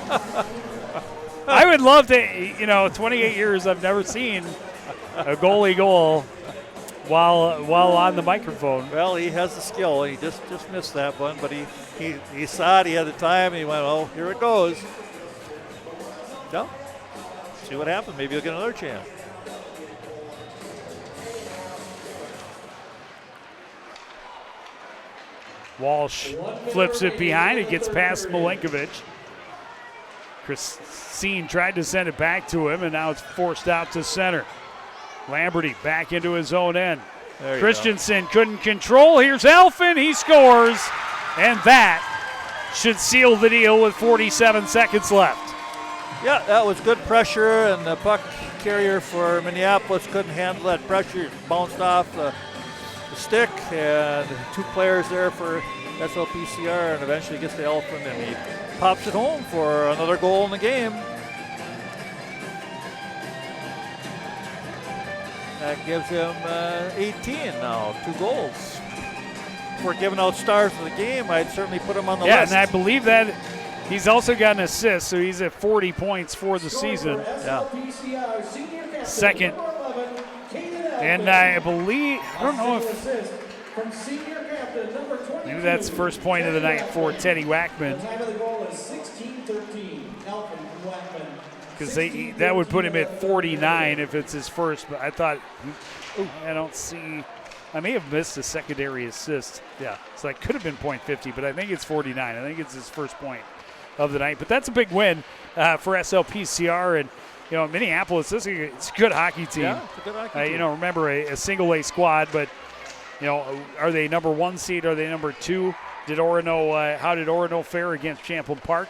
I would love to, 28 years I've never seen a goalie goal while on the microphone. Well, he has the skill. He just missed that one, but he saw it. He had the time, and he went, oh, here it goes. No. See what happens. Maybe he'll get another chance. Walsh flips it behind. It gets past Milinkovic. Christine tried to send it back to him, and now it's forced out to center. Lamberty back into his own end. Christensen couldn't control. Here's Alphin. He scores, and that should seal the deal with 47 seconds left. Yeah, that was good pressure, and the puck carrier for Minneapolis couldn't handle that pressure. It bounced off the stick, and two players there for SLPCR, and eventually gets to Elfin, and he pops it home for another goal in the game. That gives him 18 now, 2 goals. If we're giving out stars for the game, I'd certainly put him on the list. Yeah, and I believe that he's also got an assist, so he's at 40 points for the season. Yeah. Second. And I believe, I don't know if, maybe that's first point of the night for Teddy Wackman. Because that would put him at 49 if it's his first, but I thought, I don't see, I may have missed a secondary assist. Yeah, so that could have been .50, but I think it's 49. I think it's his first point of the night. But that's a big win for SLPCR, and Minneapolis, it's a good hockey team. Yeah, it's a good hockey team. Remember a single A squad, but are they number 1 seed? Are they number 2? How did Orono fare against Champlain Park?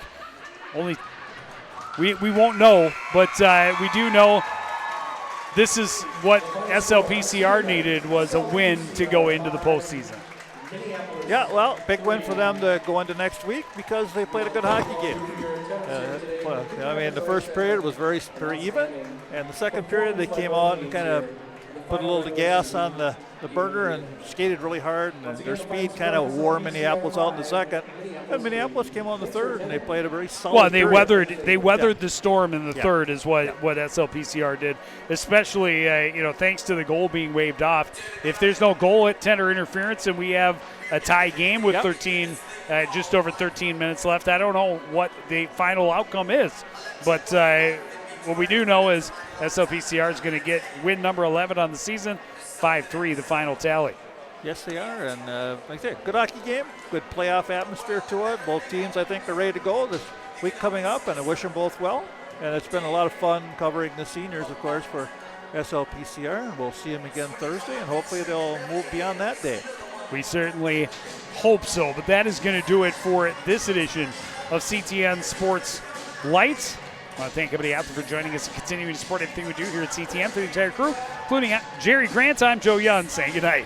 we won't know, but we do know this is what SLPCR needed, was a win to go into the postseason. Yeah, well, big win for them to go into next week because they played a good hockey game. I mean, the first period was very even, and the second period they came out and kind of put a little gas on the burner and skated really hard, and their speed kind of wore Minneapolis out in the second. And Minneapolis came on the third, and they played a very solid Well, period. they weathered the storm in the third is what SLPCR did, especially, thanks to the goal being waved off. If there's no goal at 10 or interference and we have a tie game with just over 13 minutes left, I don't know what the final outcome is. But what we do know is SLPCR is going to get win number 11 on the season, 5-3 the final tally. Yes, they are, and like I said, good hockey game, good playoff atmosphere to it. Both teams, I think, are ready to go this week coming up, and I wish them both well. And it's been a lot of fun covering the seniors, of course, for SLPCR, and we'll see them again Thursday, and hopefully they'll move beyond that day. We certainly hope so, but that is going to do it for this edition of CTN Sports Lights. I want to thank everybody out there for joining us and continuing to support everything we do here at CTN, for the entire crew, including Jerry Grant. I'm Joe Young saying good night.